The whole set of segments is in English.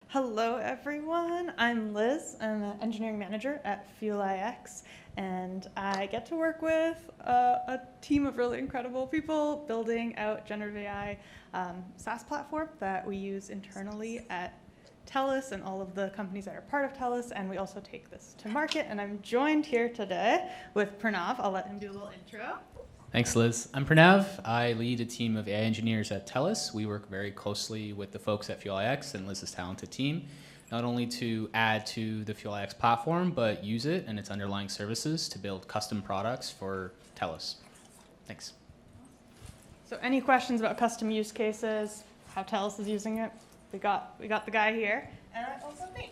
Hello everyone, I'm Liz. I'm an engineering manager at Fuel IX, and I get to work with a team of really incredible people building out generative AI SaaS platform that we use internally at TELUS and all of the companies that are part of TELUS, and we also take this to market. And I'm joined here today with Pranav. I'll let him do a little intro. Thanks, Liz. I'm Pranav. I lead a team of AI engineers at TELUS. We work very closely with the folks at Fuel IX and Liz's talented team, not only to add to the Fuel IX platform, but use it and its underlying services to build custom products for TELUS. Thanks. So any questions about custom use cases, how TELUS is using it? We got the guy here, and also Nate.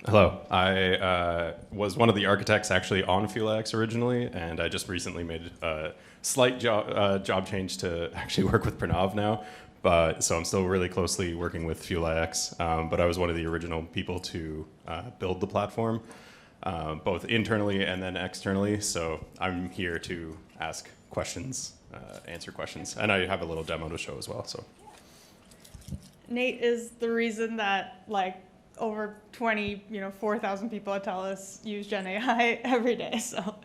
Hello, I was one of the architects actually on Fuel IX originally, and I just recently made a slight job change to actually work with Pranav now. So I'm still really closely working with Fuel IX, but I was one of the original people to build the platform, both internally and then externally. So I'm here to ask questions, answer questions, and I have a little demo to show as well. So Nate is the reason that over 4,000 people at TELUS use GenAI every day, so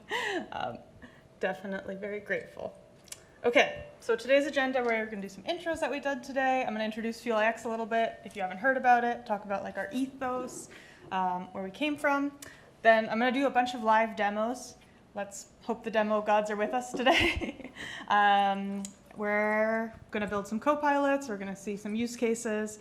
definitely very grateful. Okay, so today's agenda, we're going to do some intros that we did today. I'm going to introduce Fuel IX a little bit, if you haven't heard about it, talk about our ethos, where we came from. Then I'm going to do a bunch of live demos. Let's hope the demo gods are with us today. We're going to build some co-pilots. We're going to see some use cases.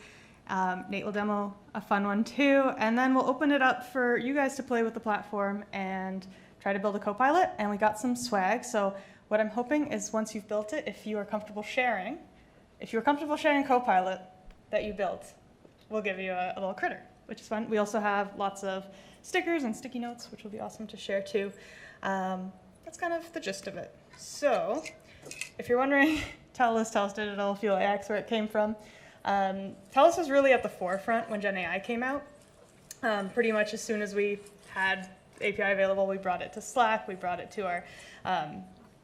Nate will demo a fun one too, and then we'll open it up for you guys to play with the platform and try to build a co-pilot. And we got some swag. So what I'm hoping is once you've built it, if you're comfortable sharing co-pilot that you built, we'll give you a little critter, which is fun. We also have lots of stickers and sticky notes, which will be awesome to share too. That's kind of the gist of it. So if you're wondering, TELUS Digital, Fuel IX, where it came from. TELUS was really at the forefront when GenAI came out. Pretty much as soon as we had API available, we brought it to Slack, we brought it to our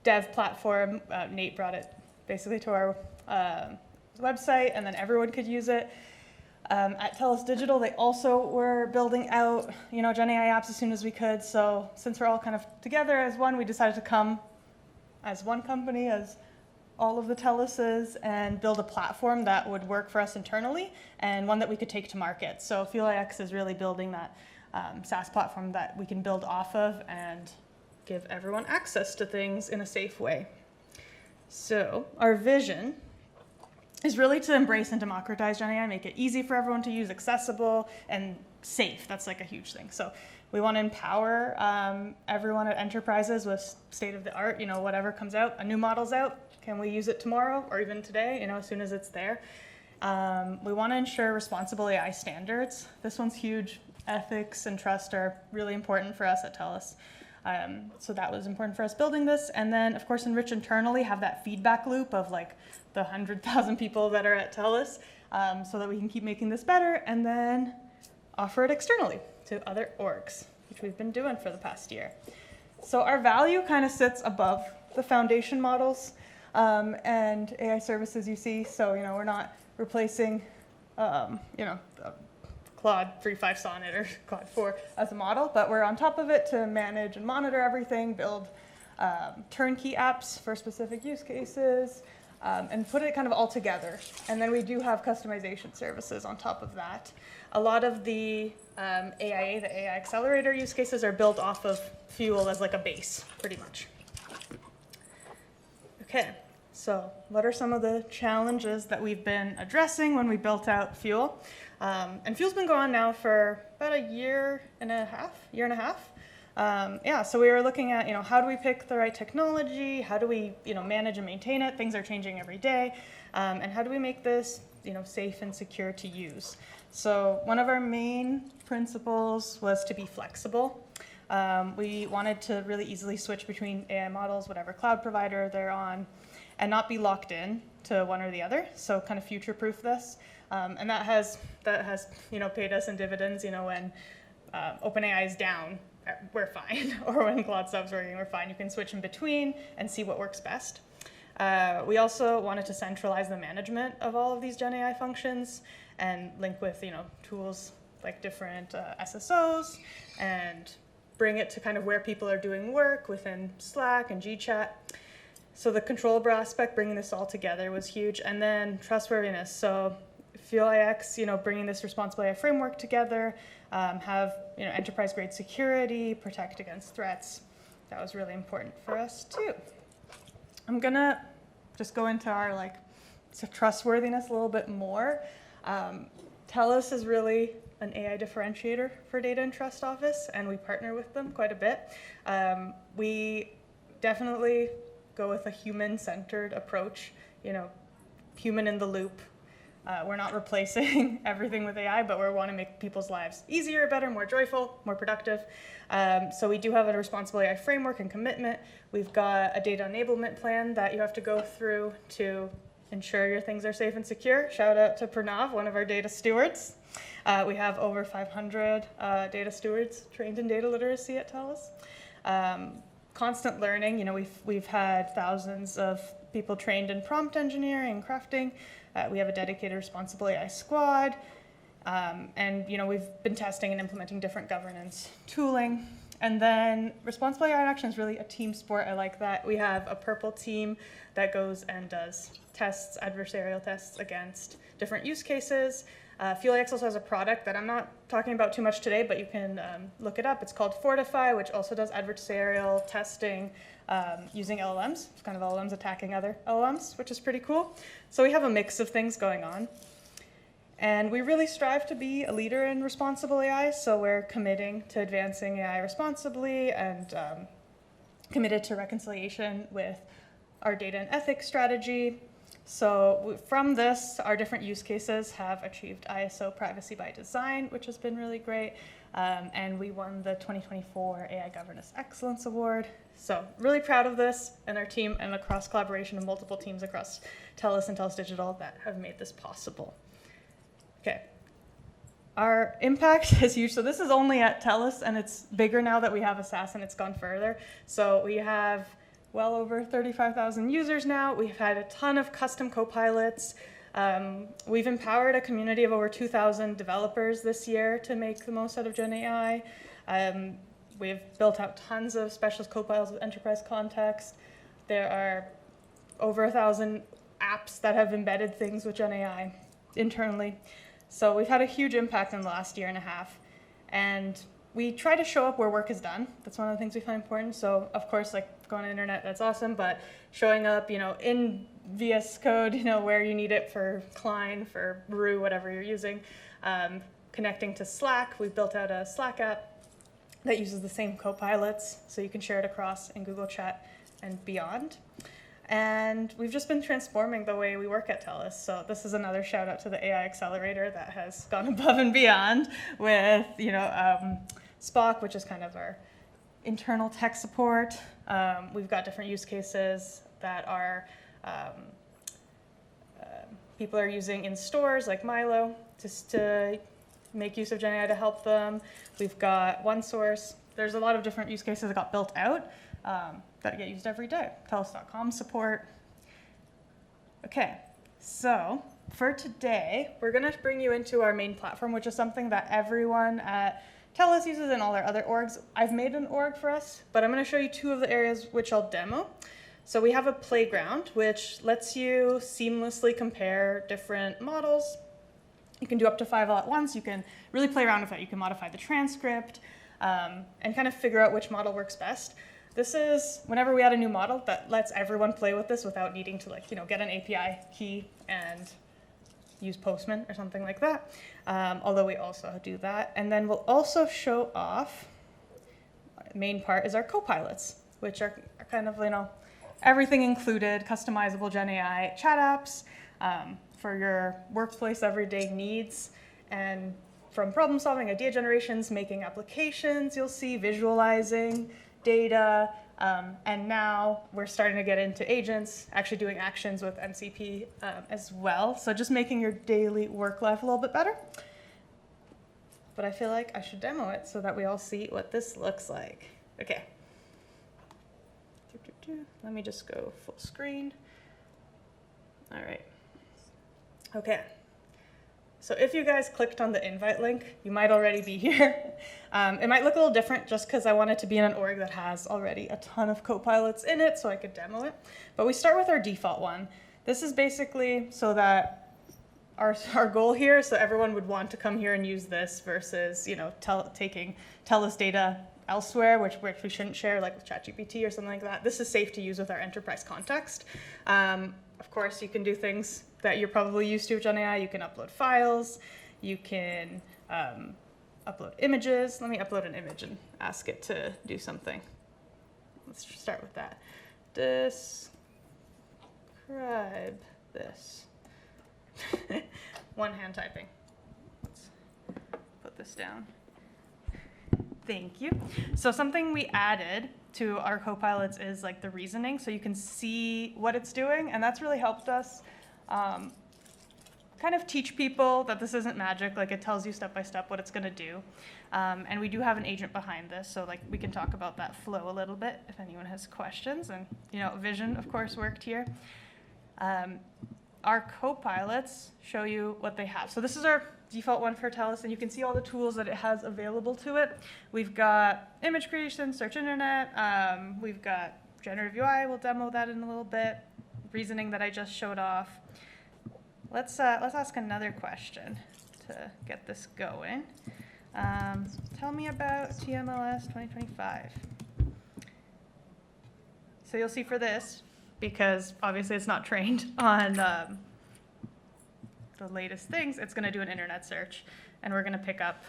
dev platform. Nate brought it basically to our website, and then everyone could use it. At TELUS Digital, they also were building out GenAI apps as soon as we could. So since we're all kind of together as one, we decided to come as one company, as all of the TELUS's, and build a platform that would work for us internally and one that we could take to market. So Fuel IX is really building that SaaS platform that we can build off of and give everyone access to things in a safe way. So our vision is really to embrace and democratize GenAI, make it easy for everyone to use, accessible, and safe. That's a huge thing. So we want to empower everyone at enterprises with state-of-the-art, whatever comes out, a new model's out, can we use it tomorrow or even today, as soon as it's there? We want to ensure responsible AI standards. This one's huge. Ethics and trust are really important for us at TELUS. So that was important for us building this. And then, of course, enrich internally, have that feedback loop of the 100,000 people that are at TELUS, so that we can keep making this better, and then offer it externally to other orgs, which we've been doing for the past year. So our value kind of sits above the foundation models and AI services you see. So, we're not replacing, Claude 3.5 Sonnet or Claude 4 as a model, but we're on top of it to manage and monitor everything, build turnkey apps for specific use cases, and put it kind of all together. And then we do have customization services on top of that. A lot of the AIA, the AI Accelerator use cases are built off of Fuel as a base, pretty much. Okay, so what are some of the challenges that we've been addressing when we built out Fuel? And Fuel's been going on now for about a year and a half. So we were looking at, how do we pick the right technology? How do we, manage and maintain it? Things are changing every day. And how do we make this, safe and secure to use? So one of our main principles was to be flexible. We wanted to really easily switch between AI models, whatever cloud provider they're on, and not be locked in to one or the other. So kind of future-proof this. And that has paid us in dividends, when OpenAI is down, we're fine. Or when Claude stops working, we're fine. You can switch in between and see what works best. We also wanted to centralize the management of all of these GenAI functions and link with tools like different SSOs and bring it to kind of where people are doing work within Slack and GChat. So the controllable aspect, bringing this all together was huge. And then trustworthiness. So FuelIX, bringing this responsible AI framework together, have enterprise grade security, protect against threats. That was really important for us too. I'm gonna just go into our trustworthiness a little bit more. TELUS is really an AI differentiator for Data and Trust Office, and we partner with them quite a bit. We definitely go with a human-centered approach, human in the loop. We're not replacing everything with AI, but we want to make people's lives easier, better, more joyful, more productive. So we do have a responsible AI framework and commitment. We've got a data enablement plan that you have to go through to ensure your things are safe and secure. Shout out to Pranav, one of our data stewards. We have over 500 data stewards trained in data literacy at TELUS. Constant learning, we've had thousands of people trained in prompt engineering, crafting. We have a dedicated responsible AI squad. And we've been testing and implementing different governance tooling. And then responsible AI in action is really a team sport. I like that. We have a purple team that goes and does tests, adversarial tests against different use cases. FuelIX also has a product that I'm not talking about too much today, but you can look it up. It's called Fortify, which also does adversarial testing using LLMs. It's kind of LLMs attacking other LLMs, which is pretty cool. So we have a mix of things going on. And we really strive to be a leader in responsible AI, so we're committing to advancing AI responsibly and committed to reconciliation with our data and ethics strategy. So from this, our different use cases have achieved ISO Privacy by Design, which has been really great. And we won the 2024 AI Governance Excellence Award. So really proud of this and our team and the cross collaboration of multiple teams across TELUS and TELUS Digital that have made this possible. Okay. Our impact is huge. So this is only at TELUS, and it's bigger now that we have a SaaS and it's gone further. So we have well over 35,000 users now. We've had a ton of custom copilots. We've empowered a community of over 2,000 developers this year to make the most out of GenAI. We've built out tons of specialist copilots with enterprise context. There are over 1,000 apps that have embedded things with GenAI internally. So we've had a huge impact in the last year and a half. And we try to show up where work is done. That's one of the things we find important. So of course, going on the internet, that's awesome, but showing up, in VS Code, where you need it for Klein, for Brew, whatever you're using. Connecting to Slack, we've built out a Slack app that uses the same copilots, so you can share it across in Google Chat and beyond. And we've just been transforming the way we work at TELUS. So this is another shout out to the AI Accelerator that has gone above and beyond with, Spock, which is kind of our internal tech support. We've got different use cases that are people are using in stores like Milo just to make use of GenAI to help them. We've got OneSource. There's a lot of different use cases that got built out that get used every day. TELUS.com support. Okay, so for today, we're going to bring you into our main platform, which is something that everyone at TELUS uses and all our other orgs. I've made an org for us, but I'm going to show you two of the areas which I'll demo. So we have a playground, which lets you seamlessly compare different models. You can do up to 5 all at once. You can really play around with it. You can modify the transcript and kind of figure out which model works best. This is whenever we add a new model that lets everyone play with this without needing to get an API key and use Postman or something like that. Although we also do that. And then we'll also show off, the main part is our copilots, which are kind of, everything included, customizable GenAI chat apps for your workplace everyday needs. And from problem solving, idea generations, making applications, you'll see visualizing data, and now we're starting to get into agents, actually doing actions with MCP as well. So just making your daily work life a little bit better. but I feel like I should demo it so that we all see what this looks like. Okay. Let me just go full screen. All right. Okay. So if you guys clicked on the invite link, you might already be here. It might look a little different just because I wanted to be in an org that has already a ton of copilots in it so I could demo it. But we start with our default one. This is basically so that our goal here, so everyone would want to come here and use this versus, you know, taking TELUS data elsewhere, which we shouldn't share, like with ChatGPT or something like that. This is safe to use with our enterprise context. Of course, you can do things that you're probably used to with GenAI. You can upload files. You can upload images. Let me upload an image and ask it to do something. Let's start with that. Describe this. One hand typing. Let's put this down. Thank you. So something we added to our copilots is like the reasoning, so you can see what it's doing, and that's really helped us kind of teach people that this isn't magic. Like, it tells you step by step what it's going to do, and we do have an agent behind this, so like we can talk about that flow a little bit if anyone has questions. And you know, vision of course worked here. Our copilots show you what they have. So this is our default one for TELUS, and you can see all the tools that it has available to it. We've got image creation, search internet, we've got generative UI, we'll demo that in a little bit, reasoning that I just showed off. Let's ask another question to get this going. Tell me about TMLS 2025. So you'll see for this, because obviously it's not trained on the latest things, it's going to do an internet search, and we're going to pick up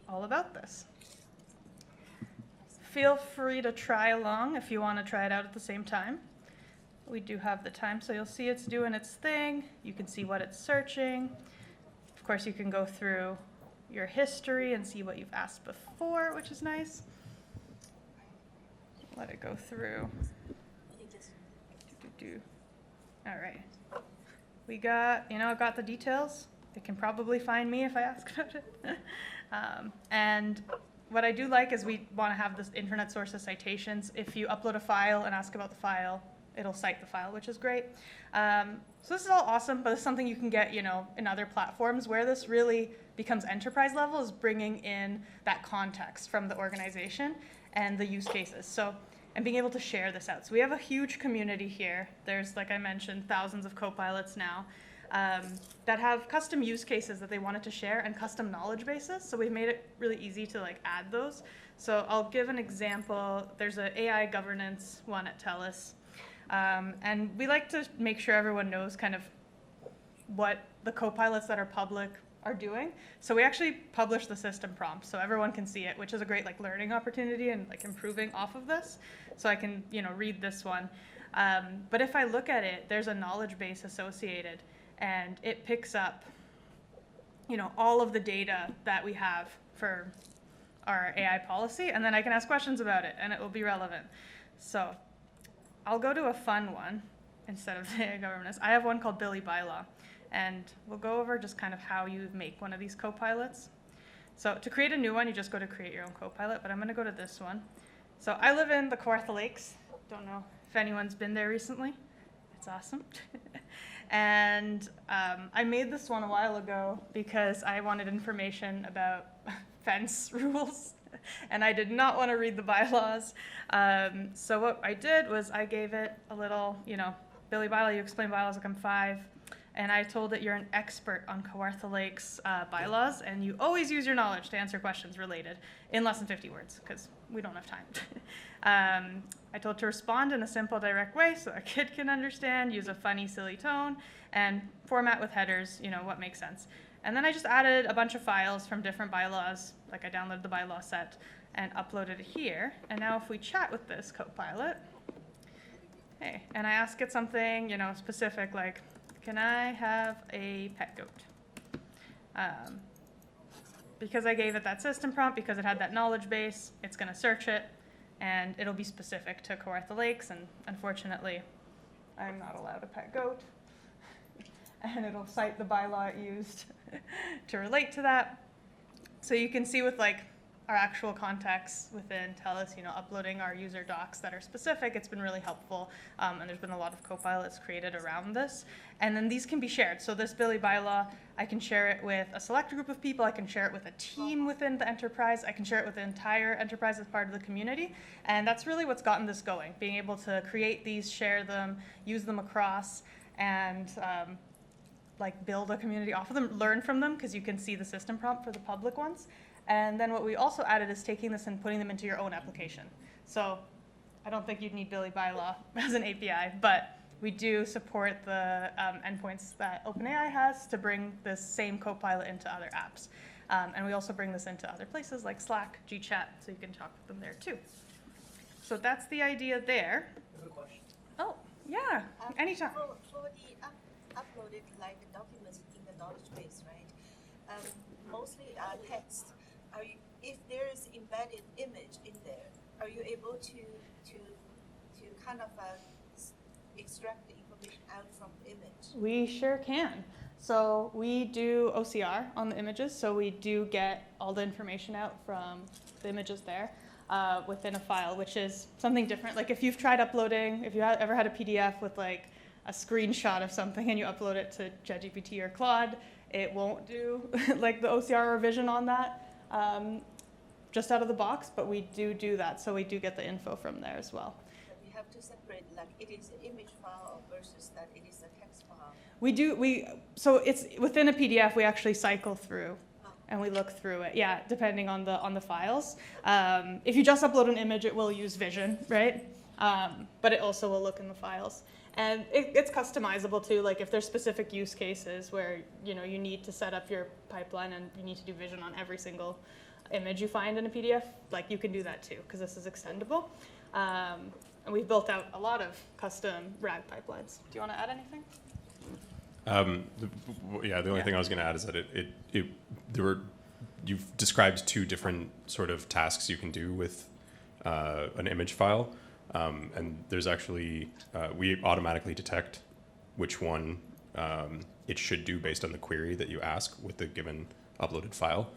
all about this. Feel free to try along if you want to try it out at the same time. We do have the time, so you'll see it's doing its thing. You can see what it's searching. Of course, you can go through your history and see what you've asked before, which is nice. Let it go through. All right. We got, I've got the details. It can probably find me if I ask about it. And what I do like is we want to have this internet sources citations. If you upload a file and ask about the file, it'll cite the file, which is great. So this is all awesome, but it's something you can get, in other platforms. Where this really becomes enterprise level is bringing in that context from the organization and the use cases. And being able to share this out. So we have a huge community here. There's, like I mentioned, thousands of copilots now that have custom use cases that they wanted to share and custom knowledge bases. So we've made it really easy to add those. So I'll give an example. There's an AI governance one at TELUS. And we like to make sure everyone knows kind of what the copilots that are public are doing. So we actually publish the system prompt so everyone can see it, which is a great learning opportunity and improving off of this. So I can read this one. But if I look at it, there's a knowledge base associated, and it picks up all of the data that we have for our AI policy, and then I can ask questions about it and it will be relevant. So I'll go to a fun one instead of the AI governance. I have one called Billy Bylaw. And we'll go over just kind of how you make one of these copilots. So to create a new one, you just go to create your own copilot, but I'm going to go to this one. So I live in the Kawartha Lakes. Don't know if anyone's been there recently. It's awesome. And I made this one a while ago because I wanted information about fence rules, and I did not want to read the bylaws. So what I did was I gave it a little, Billy Bylaw, you explain bylaws like I'm 5. And I told it you're an expert on Kawartha Lake's bylaws, and you always use your knowledge to answer questions related in less than 50 words, because we don't have time. I told it to respond in a simple, direct way so a kid can understand, use a funny, silly tone, and format with headers, what makes sense. And then I just added a bunch of files from different bylaws, like I downloaded the bylaw set and uploaded it here. And now if we chat with this copilot, hey, and I ask it something, specific, like, can I have a pet goat? Because I gave it that system prompt, because it had that knowledge base, it's going to search it, and it'll be specific to Kawartha Lakes, and unfortunately, I'm not allowed a pet goat. And it'll cite the bylaw it used to relate to that. So you can see with like our actual contacts within TELUS, uploading our user docs that are specific, it's been really helpful. And there's been a lot of copilots created around this. And then these can be shared. So this Billy bylaw, I can share it with a select group of people. I can share it with a team within the enterprise. I can share it with the entire enterprise as part of the community. And that's really what's gotten this going, being able to create these, share them, use them across, and like build a community off of them, learn from them, because you can see the system prompt for the public ones. And then what we also added is taking this and putting them into your own application. So I don't think you'd need Billy bylaw as an API, but we do support the endpoints that OpenAI has to bring this same Copilot into other apps. And we also bring this into other places like Slack, GChat, so you can talk with them there too. So that's the idea there. I have a question. Oh, yeah, anytime. For the uploaded like documents in the knowledge base, right? Mostly text. If there is embedded image in there, are you able to kind of extract the information out from the image? We sure can. So we do OCR on the images, so we do get all the information out from the images there within a file, which is something different. Like if you've tried uploading, if you ever had a PDF with like a screenshot of something and you upload it to ChatGPT or Claude, it won't do like the OCR revision on that just out of the box, but we do that, so we do get the info from there as well. But you have to separate, like it is an image file versus that it is a text file. So it's within a PDF, we actually cycle through and we look through it. Yeah, depending on the files. If you just upload an image, it will use vision, right? But it also will look in the files. And it's customizable too, like if there's specific use cases where you need to set up your pipeline and you need to do vision on every single image you find in a PDF, like you can do that too, because this is extendable. And we've built out a lot of custom RAG pipelines. Do you want to add anything? The only thing I was going to add is that you've described two different sort of tasks you can do with an image file. And there's actually, we automatically detect which one it should do based on the query that you ask with the given uploaded file.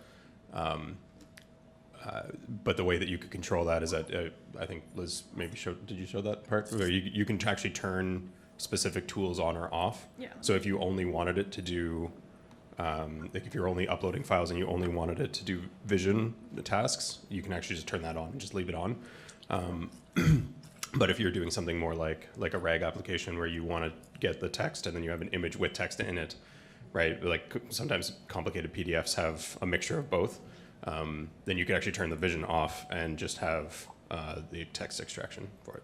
But the way that you could control that is that, I think Liz maybe did you show that part? Where you can actually turn specific tools on or off. Yeah. So if you only wanted it to do, like if you're only uploading files and you only wanted it to do vision tasks, you can actually just turn that on and just leave it on. But if you're doing something more like a RAG application where you want to get the text and then you have an image with text in it, right? Like sometimes complicated PDFs have a mixture of both. Then you can actually turn the vision off and just have the text extraction for it.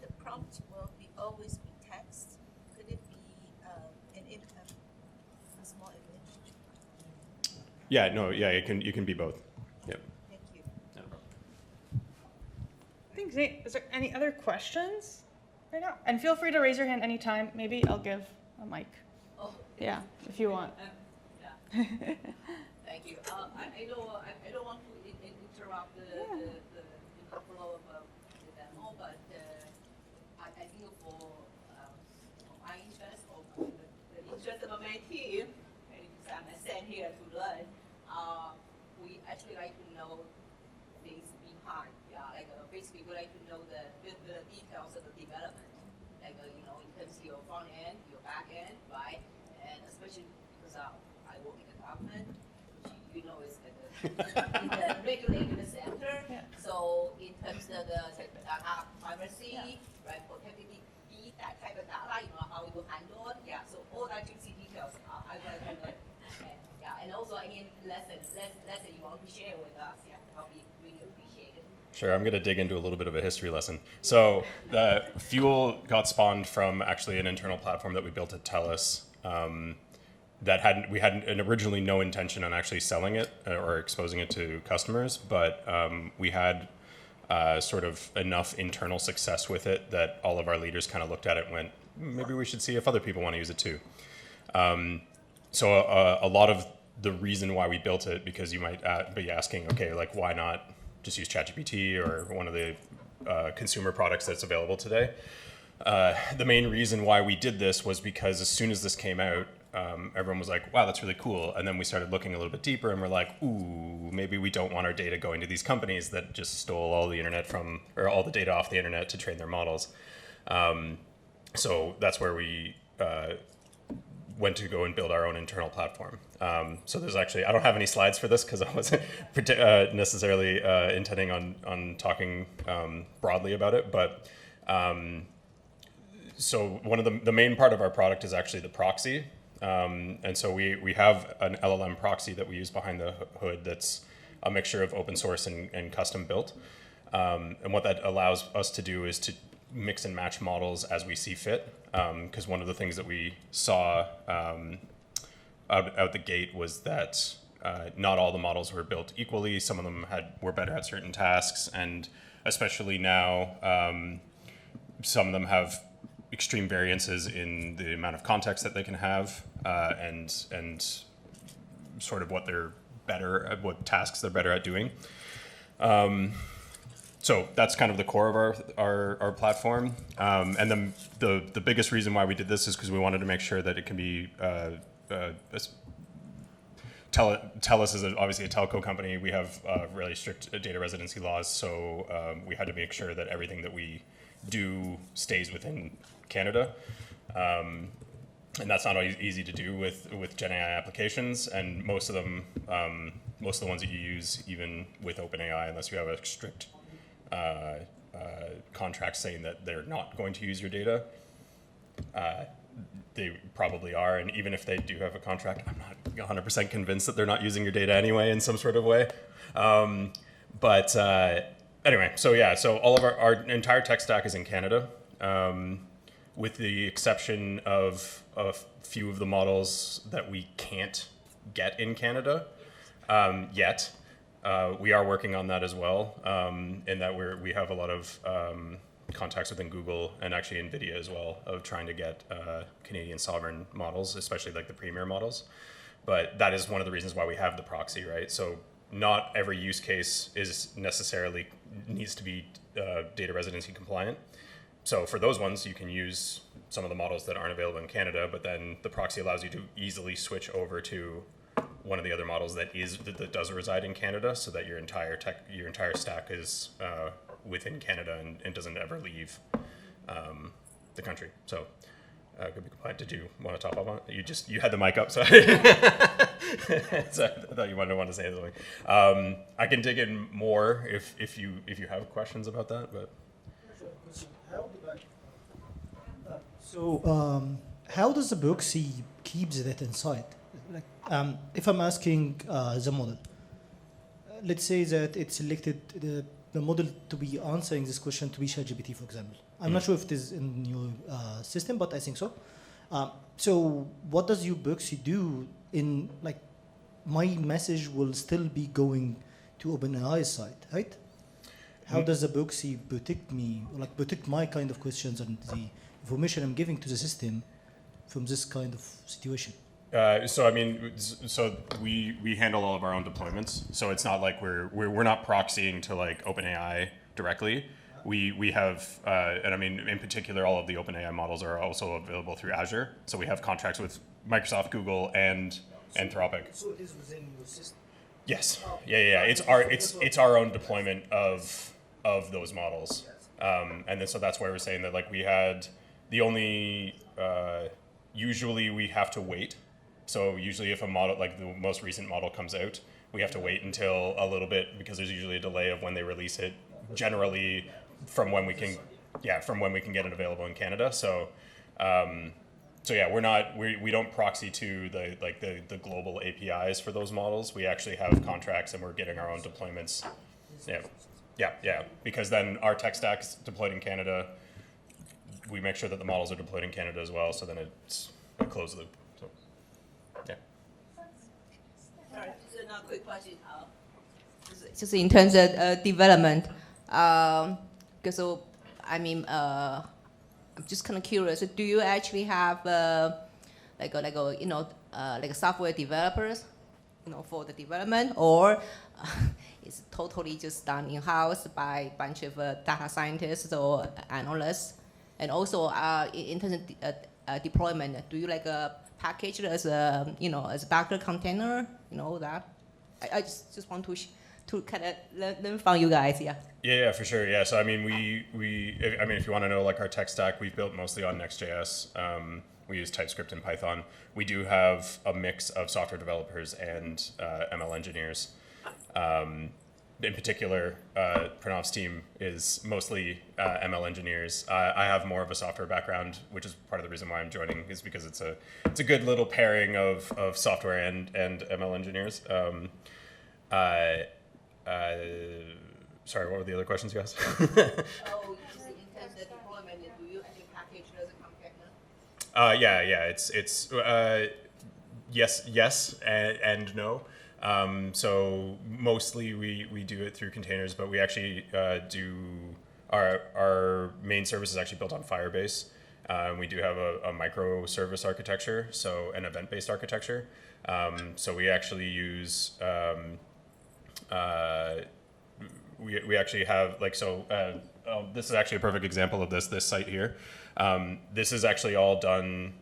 The prompt will always be text. Could it be a small image? Yeah, it can be both. Yep. Thank you. Thanks, Nate. Is there any other questions right now? And feel free to raise your hand anytime. Maybe I'll give a mic. Oh, Yeah, if you want. yeah. Thank you. I don't want to interrupt the flow of the demo, but I think for my interest or the interest of my team, and because I'm sent here to learn, we actually like to know things behind. Yeah, like basically we like to know the details of the development, like in terms of your front end, your back end, right? And especially because I work in the government, which is in the regulated center. Yeah. So in terms of the data privacy, right, protecting that type of data, how we will handle it. Yeah. So all that juicy details, I would like to learn. And also any lessons you want to share with us, I'll be really appreciated. Sure, I'm going to dig into a little bit of a history lesson. So Fuel got spawned from actually an internal platform that we built at TELUS. We had originally no intention on actually selling it or exposing it to customers, but we had sort of enough internal success with it that all of our leaders kind of looked at it and went, maybe we should see if other people want to use it too. So a lot of the reason why we built it, because you might be asking, okay, like why not just use ChatGPT or one of the consumer products that's available today? The main reason why we did this was because as soon as this came out, everyone was like, wow, that's really cool. And then we started looking a little bit deeper and we're like, ooh, maybe we don't want our data going to these companies that just stole all the internet from, or all the data off the internet to train their models. So that's where we went to go and build our own internal platform. So there's actually, I don't have any slides for this because I wasn't necessarily intending on talking broadly about it, but so one of the main part of our product is actually the proxy. And so we have an LLM proxy that we use behind the hood that's a mixture of open source and custom built. And what that allows us to do is to mix and match models as we see fit. Because one of the things that we saw out the gate was that not all the models were built equally. Some of them were better at certain tasks. And especially now, some of them have extreme variances in the amount of context that they can have, and sort of what they're better at, what tasks they're better at doing. So that's kind of the core of our platform. And then the biggest reason why we did this is because we wanted to make sure that it can be, TELUS is obviously a telco company. We have really strict data residency laws, so we had to make sure that everything that we do stays within Canada. And that's not always easy to do with GenAI applications, and most of them, most of the ones that you use, even with OpenAI, unless you have a strict contract saying that they're not going to use your data, they probably are. And even if they do have a contract, I'm not 100% convinced that they're not using your data anyway in some sort of way. But anyway, so yeah, so all of our entire tech stack is in Canada, with the exception of a few of the models that we can't get in Canada yet. We are working on that as well, in that we have a lot of contacts within Google and actually NVIDIA as well of trying to get Canadian sovereign models, especially like the premier models. But that is one of the reasons why we have the proxy, right? So not every use case needs to be data residency compliant. So for those ones, you can use some of the models that aren't available in Canada, but then the proxy allows you to easily switch over to one of the other models that does reside in Canada, so that your entire stack is within Canada and doesn't ever leave the country. So could be compliant. Did you want to top up on it? You had the mic up, so, so I thought you might want to say something. I can dig in more if you have questions about that, but. How does the proxy keep the data inside? Like, if I'm asking the model, let's say that it selected the model to be answering this question to be ChatGPT, for example. I'm not sure if it is in your system, but I think so. So what does your proxy do in, like, my message will still be going to OpenAI's side, right? How does the proxy protect me, like protect my kind of questions and the information I'm giving to the system from this kind of situation? So I mean, so we handle all of our own deployments. So it's not like we're not proxying to like OpenAI directly. We have, and I mean, in particular, all of the OpenAI models are also available through Azure. So we have contracts with Microsoft, Google, and Anthropic. So it is within your system? Yes. Yeah. It's our own deployment of those models. And then so that's why we're saying that, like, we had the only, usually we have to wait. So usually if a model, like the most recent model comes out, we have to wait until a little bit, because there's usually a delay of when they release it, generally from when we can get it available in Canada. So, so yeah, we don't proxy to the global APIs for those models. We actually have contracts and we're getting our own deployments. Yeah. Because then our tech stack's deployed in Canada. We make sure that the models are deployed in Canada as well. So then it's a closed loop. So, yeah. Sorry, just another quick question. Just in terms of development, because I mean, I'm just kind of curious. Do you actually have like software developers, for the development, or it's totally just done in house by a bunch of data scientists or analysts? And also, in terms of deployment? Do you like package it as a as a Docker container? That. I just want to kind of learn from you guys. Yeah. Yeah, for sure. Yeah, so I mean, if you want to know like our tech stack, we've built mostly on Next.js. We use TypeScript and Python. We do have a mix of software developers and ML engineers. In particular, Pranav's team is mostly ML engineers. I have more of a software background, which is part of the reason why I'm joining, is because it's a good little pairing of software and ML engineers. Sorry, what were the other questions you asked? Oh, just in terms of deployment, do you actually package it as a container? Yeah. It's yes and no. So mostly we do it through containers, but we actually do our main service is actually built on Firebase. We do have a microservice architecture, so an event-based architecture. So we actually use we actually have this is actually a perfect example of this site here. This is actually all done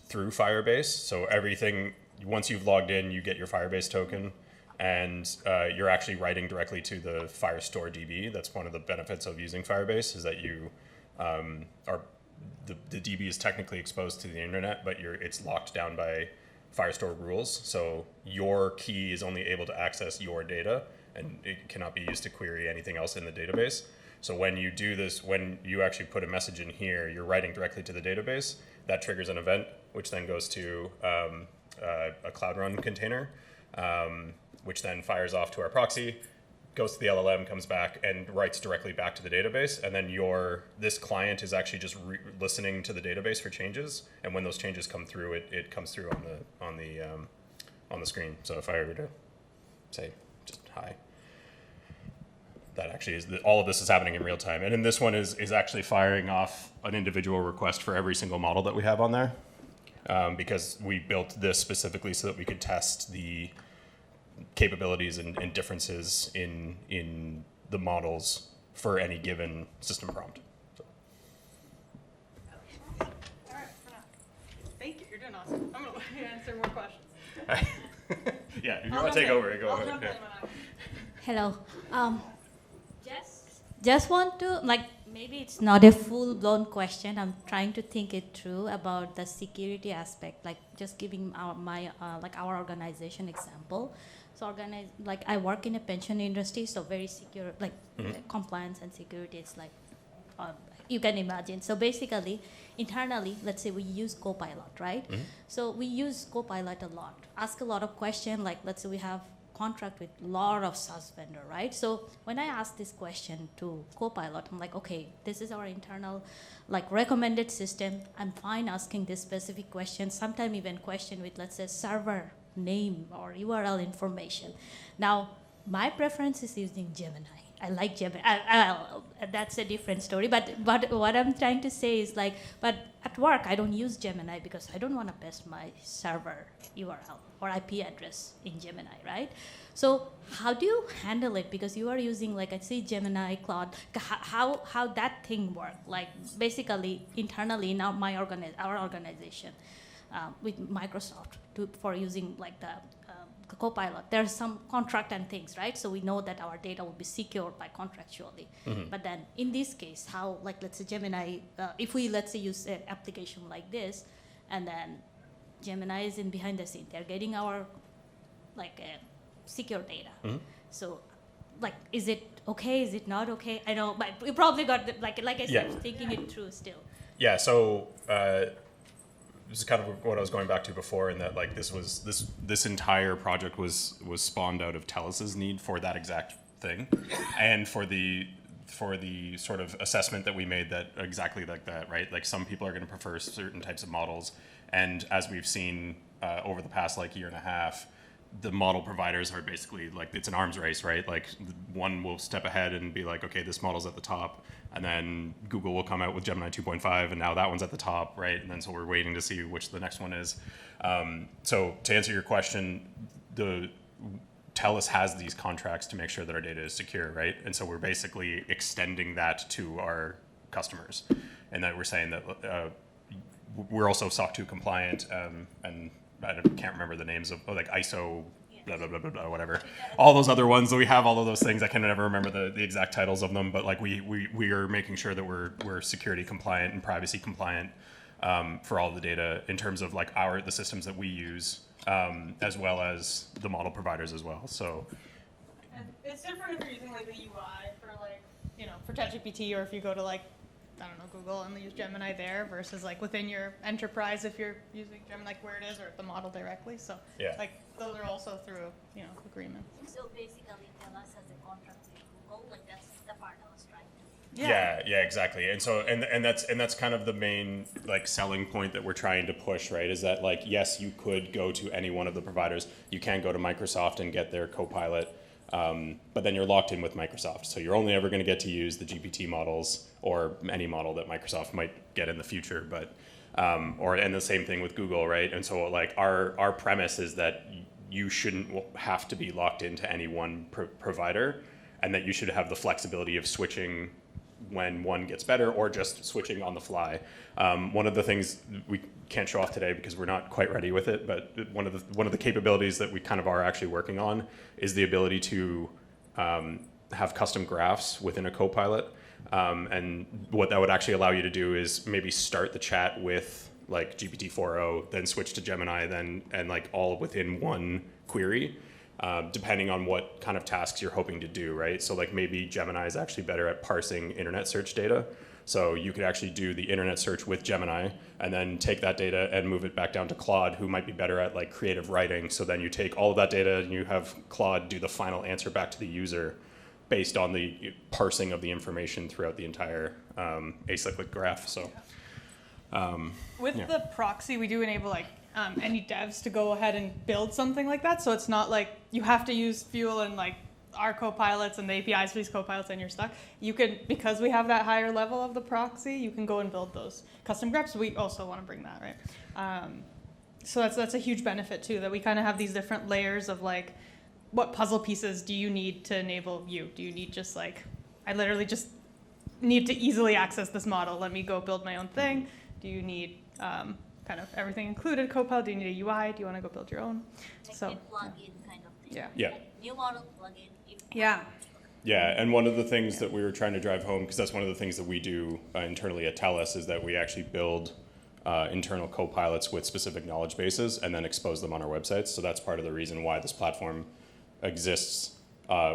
through Firebase. So everything, once you've logged in, you get your Firebase token, and you're actually writing directly to the Firestore DB. That's one of the benefits of using Firebase, is that you the DB is technically exposed to the internet, but it's locked down by Firestore rules. So your key is only able to access your data, and it cannot be used to query anything else in the database. So when you do this, when you actually put a message in here, you're writing directly to the database. That triggers an event, which then goes to a Cloud Run container, which then fires off to our proxy, goes to the LLM, comes back, and writes directly back to the database. And then this client is actually just listening to the database for changes. And when those changes come through, it comes through on the screen. So if I were to say just hi, that actually is all of this is happening in real time. And then this one is actually firing off an individual request for every single model that we have on there, because we built this specifically so that we could test the capabilities and differences in the models for any given system prompt. So. All right, Pranav. Thank you. You're doing awesome. I'm going to answer more questions. Yeah, if you want to take over, go ahead. Yeah. Hello. Just want to, maybe it's not a full-blown question. I'm trying to think it through about the security aspect, just giving our organization example. So I work in a pension industry, so very secure, compliance and security is you can imagine. So basically, internally, let's say we use Copilot, right? Mm-hmm. So we use Copilot a lot, ask a lot of questions, let's say we have contract with a lot of SaaS vendor, right? So when I ask this question to Copilot, I'm like, okay, this is our internal recommended system. I'm fine asking this specific question, sometimes even question with, let's say, server name or URL information. Now, my preference is using Gemini. I like Gemini. That's a different story. But what I'm trying to say is but at work, I don't use Gemini because I don't want to paste my server URL or IP address in Gemini, right? So how do you handle it? Because you are using, I see Gemini, Cloud. How that thing work? Basically, internally in our organization, with Microsoft for using the Copilot. There's some contract and things, right? So we know that our data will be secured by contractually. Mm-hmm. But then in this case, how, let's say Gemini, if we, let's say, use an application like this, and then Gemini is in behind the scene, they're getting our, secure data. Mm-hmm. So, is it okay? Is it not okay? I know, but we probably got, I said, thinking it through still. Yeah, so this is kind of what I was going back to before, in that this entire project was spawned out of TELUS's need for that exact thing, and for the sort of assessment that we made that exactly like that, right? Some people are going to prefer certain types of models, and as we've seen over the past year and a half, the model providers are basically it's an arms race, right? One will step ahead and be okay, this model's at the top, and then Google will come out with Gemini 2.5, and now that one's at the top, right? And then so we're waiting to see which the next one is. So to answer your question, TELUS has these contracts to make sure that our data is secure, right? And so we're basically extending that to our customers, and that we're saying that we're also SOC 2 compliant, and I can't remember the names of like ISO, blah, blah, blah, blah, blah, whatever. All those other ones that we have, all of those things, I can never remember the exact titles of them, but like we are making sure that we're security compliant and privacy compliant for all the data in terms of like the systems that we use, as well as the model providers as well. So And it's different if you're using like the UI for like, for ChatGPT, or if you go to like, I don't know, Google and use Gemini there versus like within your enterprise if you're using Gemini, like where it is, or the model directly. So yeah. like those are also through, agreements. So basically, TELUS has a contract with Google, like that's the part I was trying to. Yeah, exactly. And so and that's kind of the main like selling point that we're trying to push, right? Is that like, yes, you could go to any one of the providers. You can go to Microsoft and get their Copilot, but then you're locked in with Microsoft. So you're only ever going to get to use the GPT models or any model that Microsoft might get in the future. But and the same thing with Google, right? And so like our premise is that you shouldn't have to be locked into any one provider, and that you should have the flexibility of switching when one gets better, or just switching on the fly. One of the things we can't show off today because we're not quite ready with it, but one of the capabilities that we kind of are actually working on is the ability to have custom graphs within a Copilot. And what that would actually allow you to do is maybe start the chat with like GPT-4o, then switch to Gemini, and like all within one query. Depending on what kind of tasks you're hoping to do, right? So like maybe Gemini is actually better at parsing internet search data. So you could actually do the internet search with Gemini and then take that data and move it back down to Claude, who might be better at like creative writing. So then you take all of that data and you have Claude do the final answer back to the user based on the parsing of the information throughout the entire acyclic graph. So With the proxy, we do enable like any devs to go ahead and build something like that. So it's not like you have to use Fuel and like our copilots and the APIs for these copilots and you're stuck. You can, because we have that higher level of the proxy, you can go and build those custom graphs. We also want to bring that, right? So that's a huge benefit too, that we kind of have these different layers of like, what puzzle pieces do you need to enable you? Do you need just like, I literally just need to easily access this model. Let me go build my own thing. Do you need kind of everything included Copilot? Do you need a UI? Do you want to go build your own? Like So a plug-in kind of thing. yeah. Like new model plug-in. Yeah. Yeah, and one of the things that we were trying to drive home, because that's one of the things that we do internally at TELUS, is that we actually build internal copilots with specific knowledge bases and then expose them on our websites. So that's part of the reason why this platform exists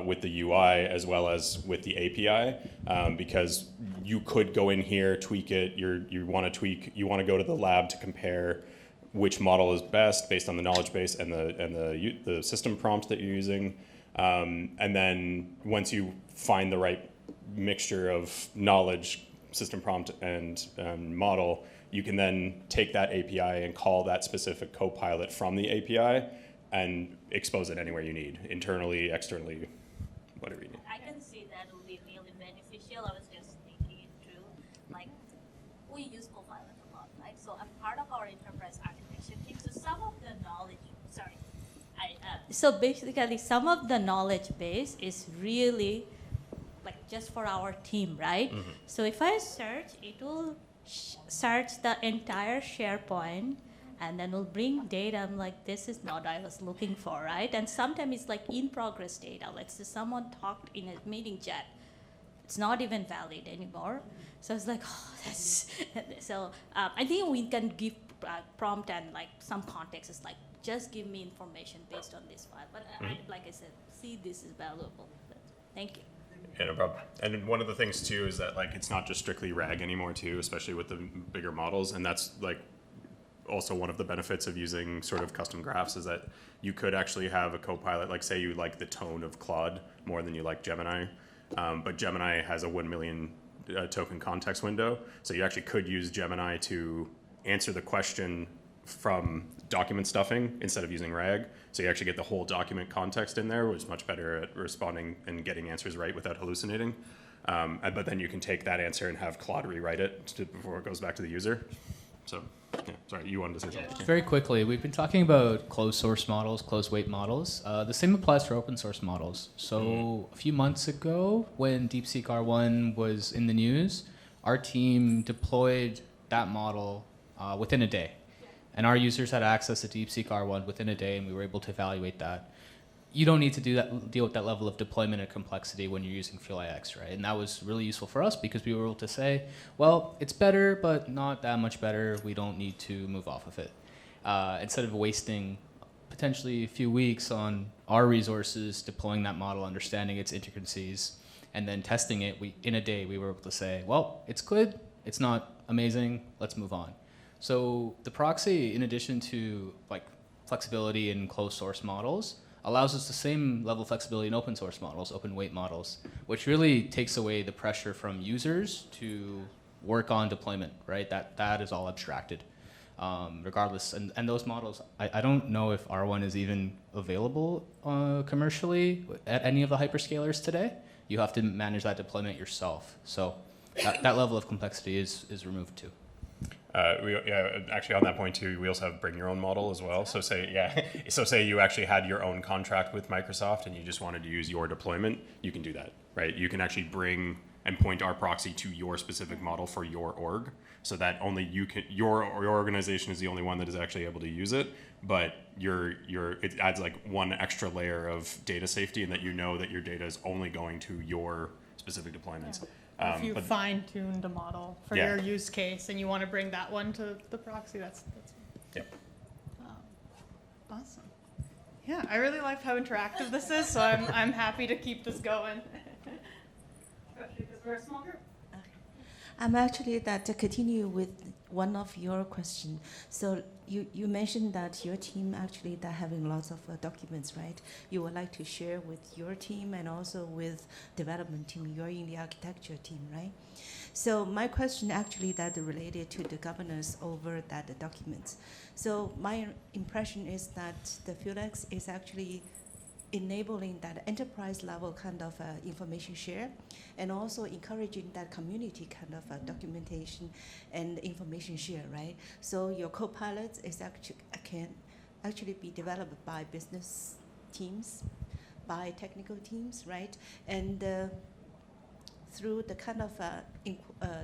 with the UI as well as with the API, because you could go in here, tweak it. You want to go to the lab to compare which model is best based on the knowledge base and the system prompt that you're using. And then once you find the right mixture of knowledge, system prompt, and model, you can then take that API and call that specific copilot from the API and expose it anywhere you need, internally, externally, whatever you need. I can see that would be really beneficial. I was just thinking it through. Like, we use Copilot a lot, right? So I'm part of our enterprise architecture team. So some of the knowledge, so basically some of the knowledge base is really like just for our team, right? Mm-hmm. So if I search, it will search the entire SharePoint and then will bring data. I'm like, this is not what I was looking for, right? And sometimes it's like in progress data. Let's say someone talked in a meeting chat. It's not even valid anymore. So it's like, oh, that's so I think we can give prompt and like some context. It's like, just give me information based on this file. But like I said, see, this is valuable. But thank you. Yeah, no problem. And one of the things too is that like it's not just strictly RAG anymore too, especially with the bigger models. And that's like also one of the benefits of using sort of custom graphs is that you could actually have a copilot, like say you like the tone of Claude more than you like Gemini, but Gemini has a 1 million token context window. So you actually could use Gemini to answer the question from document stuffing instead of using RAG. So you actually get the whole document context in there, which is much better at responding and getting answers right without hallucinating. But then you can take that answer and have Claude rewrite it before it goes back to the user. So, yeah, sorry, you wanted to say something. Very quickly, we've been talking about closed source models, closed weight models. The same applies for open source models. So a few months ago, when DeepSeek R1 was in the news, our team deployed that model within a day. And our users had access to DeepSeek R1 within a day, and we were able to evaluate that. You don't need to deal with that level of deployment and complexity when you're using Fuel iX, right? And that was really useful for us because we were able to say, well, it's better, but not that much better. We don't need to move off of it. Instead of wasting potentially a few weeks on our resources, deploying that model, understanding its intricacies, and then testing it, in a day we were able to say, well, it's good, it's not amazing, let's move on. So the proxy, in addition to like flexibility in closed source models, allows us the same level of flexibility in open source models, open weight models, which really takes away the pressure from users to work on deployment, right? That is all abstracted. Regardless, and those models, I don't know if R1 is even available commercially at any of the hyperscalers today. You have to manage that deployment yourself. So that level of complexity is removed too. Actually on that point too, we also have bring your own model as well. So say you actually had your own contract with Microsoft and you just wanted to use your deployment, you can do that, right? You can actually bring and point our proxy to your specific model for your org, so that only your organization is the only one that is actually able to use it. But it adds like one extra layer of data safety, and that you know that your data is only going to your specific deployments. If you fine-tuned a model for your use case and you want to bring that one to the proxy, that's awesome. Yeah, I really like how interactive this is, so I'm happy to keep this going. Especially because we're a small group. I'm actually to continue with one of your questions. So you mentioned that your team actually having lots of documents, right? You would like to share with your team and also with development team. You're in the architecture team, right? So my question actually related to the governance over the documents. So my impression is that the FuelX is actually enabling that enterprise level kind of information share, and also encouraging that community kind of documentation and information share, right? So your co-pilots can actually be developed by business teams, by technical teams, right? And through the kind of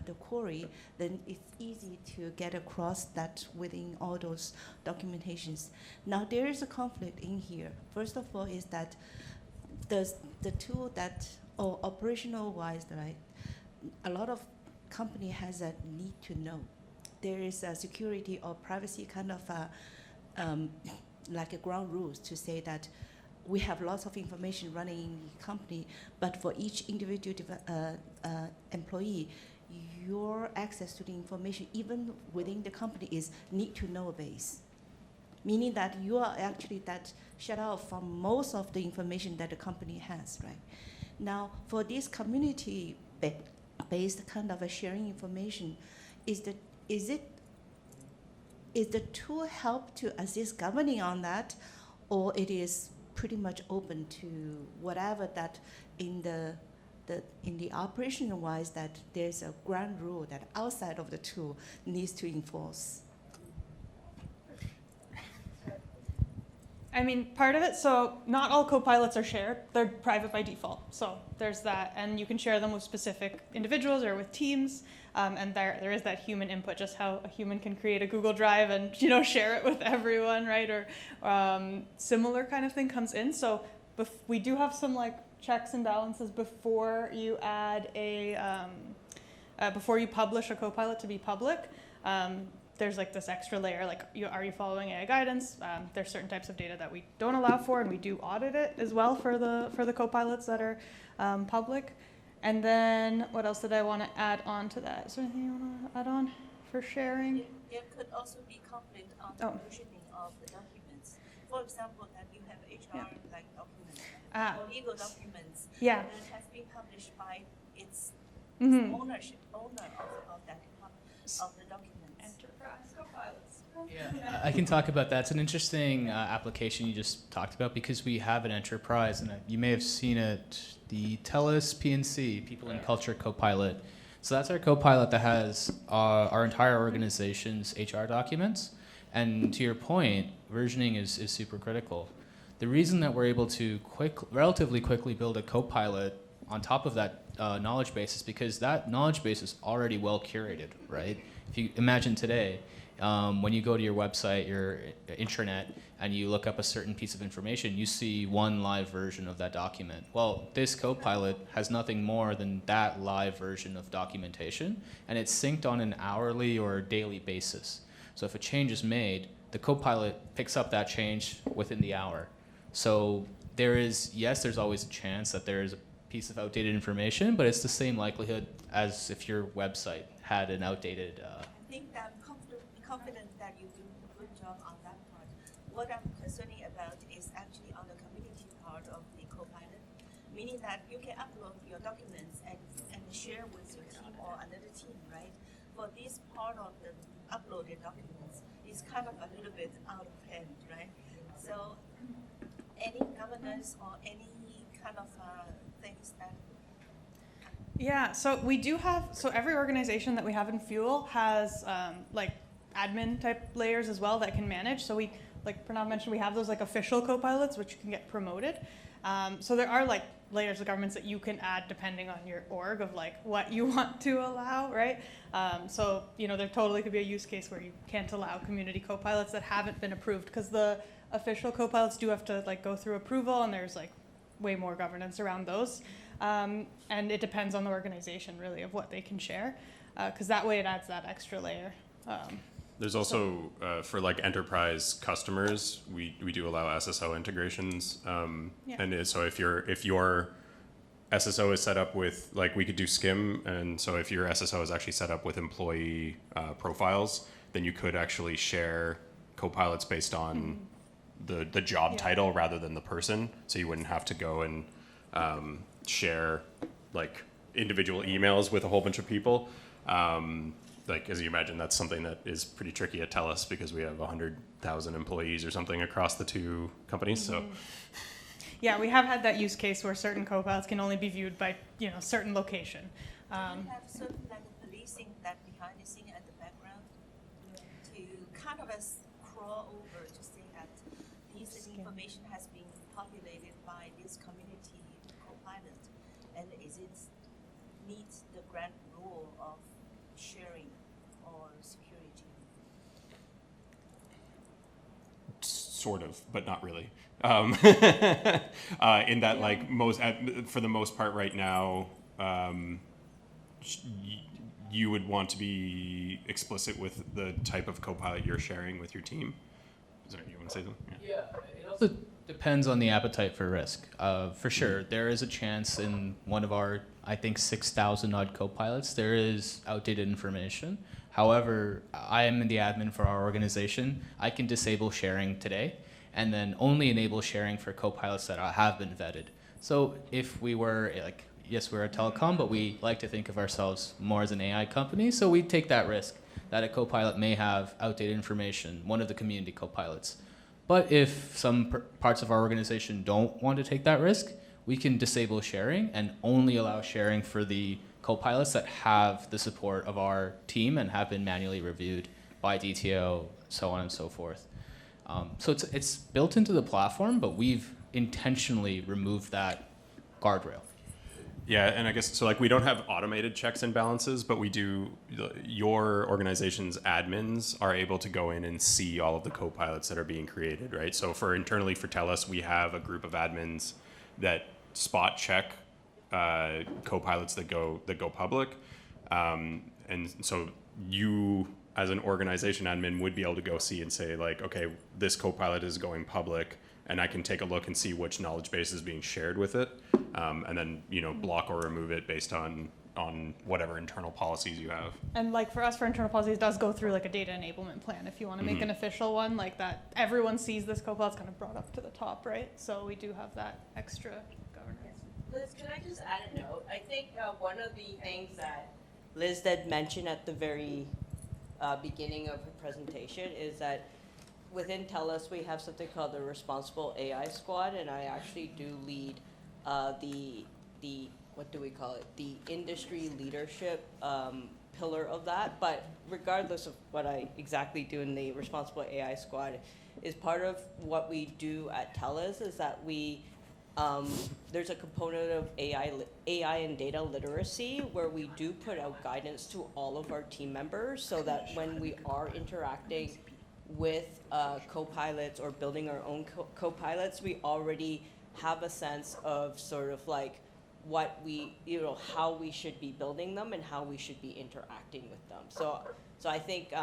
the query, then it's easy to get across that within all those documentations. Now there is a conflict in here. First of all, is that the tool operational wise, right? A lot of company has a need to know. There is a security or privacy kind of like a ground rules to say that we have lots of information running in the company, but for each individual employee, your access to the information, even within the company, is need to know base. Meaning that you are actually shut out from most of the information that the company has, right? Now, for this community-based kind of a sharing information, is the tool help to assist governing on that, or it is pretty much open to whatever that in the operation wise that there's a ground rule that outside of the tool needs to enforce? I mean, part of it, so not all co-pilots are shared. They're private by default. So there's that, and you can share them with specific individuals or with teams. And there is that human input, just how a human can create a Google Drive and share it with everyone, right? Or similar kind of thing comes in. So we do have some like checks and balances before you add before you publish a co-pilot to be public. There's like this extra layer, like are you following AI guidance? There's certain types of data that we don't allow for, and we do audit it as well for the co-pilots that are public. And then what else did I want to add on to that? Is there anything you want to add on for sharing? There could also be conflict on the versioning of the documents. For example, that you have HR like documents or legal documents that has been published by its owner of the documents. Enterprise co-pilots. Yeah, I can talk about that. It's an interesting application you just talked about, because we have an enterprise, and you may have seen it, the TELUS PNC, People and Culture Copilot. So that's our copilot that has our entire organization's HR documents. And to your point, versioning is super critical. The reason that we're able to relatively quickly build a copilot on top of that knowledge base is because that knowledge base is already well curated, right? If you imagine today, When you go to your website, your intranet, and you look up a certain piece of information, you see one live version of that document. Well, this Copilot has nothing more than that live version of documentation, and it's synced on an hourly or daily basis. So if a change is made, the Copilot picks up that change within the hour. So there's always a chance that there is a piece of outdated information, but it's the same likelihood as if your website had an outdated. I think I'm confident that you do a good job on that part. What I'm concerning about is actually on the community part of the Copilot, meaning that you can upload your documents and share with your team or another team, right? For this part of the uploaded documents, it's kind of a little bit out of hand, right? So any governance or any kind of things that Yeah, so we do have, so every organization that we have in Fuel has like admin type layers as well that can manage. So we, like Pranav mentioned, we have those like official co-pilots which can get promoted. So there are like layers of governments that you can add depending on your org of like what you want to allow, right? So, you know, there totally could be a use case where you can't allow community co-pilots that haven't been approved because the official co-pilots do have to like go through approval and there's like way more governance around those. And it depends on the organization really of what they can share, because that way it adds that extra layer. There's also, for like enterprise customers, we do allow SSO integrations. And so if your SSO is set up with, like we could do SCIM, and so if your SSO is actually set up with employee profiles, then you could actually share co-pilots based on the job title rather than the person. So you wouldn't have to go and share like individual emails with a whole bunch of people. Like, as you imagine, that's something that is pretty tricky at TELUS because we have 100,000 employees or something across the two companies. So, yeah, we have had that use case where certain co-pilots can only be viewed by, you know, certain location. do you have certain like policing that behind the scene at the background to kind of crawl over to say that this information has been populated by this community co-pilot, and is it meets the grand rule of sharing or security? sort of, but not really. In that, like for the most part, right now, you would want to be explicit with the type of co-pilot you're sharing with your team. Is there, you want to say something? Yeah, it also depends on the appetite for risk. For sure, there is a chance in one of our, I think, 6,000 odd co-pilots, there is outdated information. However, I am the admin for our organization. I can disable sharing today and then only enable sharing for co-pilots that have been vetted. So if we were like, yes, we're a telecom, but we like to think of ourselves more as an AI company. So we take that risk that a co-pilot may have outdated information, one of the community co-pilots. But if some parts of our organization don't want to take that risk, we can disable sharing and only allow sharing for the co-pilots that have the support of our team and have been manually reviewed by DTO, so on and so forth. So it's built into the platform, but we've intentionally removed that guardrail. Yeah, and I guess, so like we don't have automated checks and balances, but we do, your organization's admins are able to go in and see all of the co-pilots that are being created, right? So for internally for TELUS, we have a group of admins that spot check co-pilots that go public. And so you, as an organization admin, would be able to go see and say like, okay, this co-pilot is going public, and I can take a look and see which knowledge base is being shared with it, and then, you know, block or remove it based on whatever internal policies you have. And like for us, for internal policies, it does go through like a data enablement plan. If you want to make an official one like that, everyone sees this co-pilot's kind of brought up to the top, right? So we do have that extra governance. Liz, can I just add a note? I think one of the things that Liz did mention at the very beginning of her presentation is that within TELUS we have something called the Responsible AI Squad, and I actually do lead the what do we call it? The industry leadership pillar of that. But regardless of what I exactly do in the Responsible AI Squad, is part of what we do at TELUS is that we there's a component of AI and data literacy where we do put out guidance to all of our team members so that when we are interacting with co-pilots or building our own co-pilots, we already have a sense of sort of like what we, how we should be building them and how we should be interacting with them. So I think,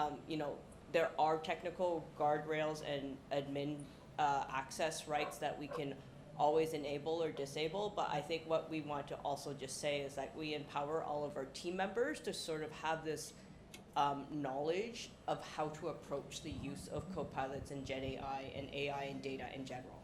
there are technical guardrails and admin access rights that we can always enable or disable, but I think what we want to also just say is that we empower all of our team members to sort of have this knowledge of how to approach the use of co-pilots and GenAI and AI and data in general.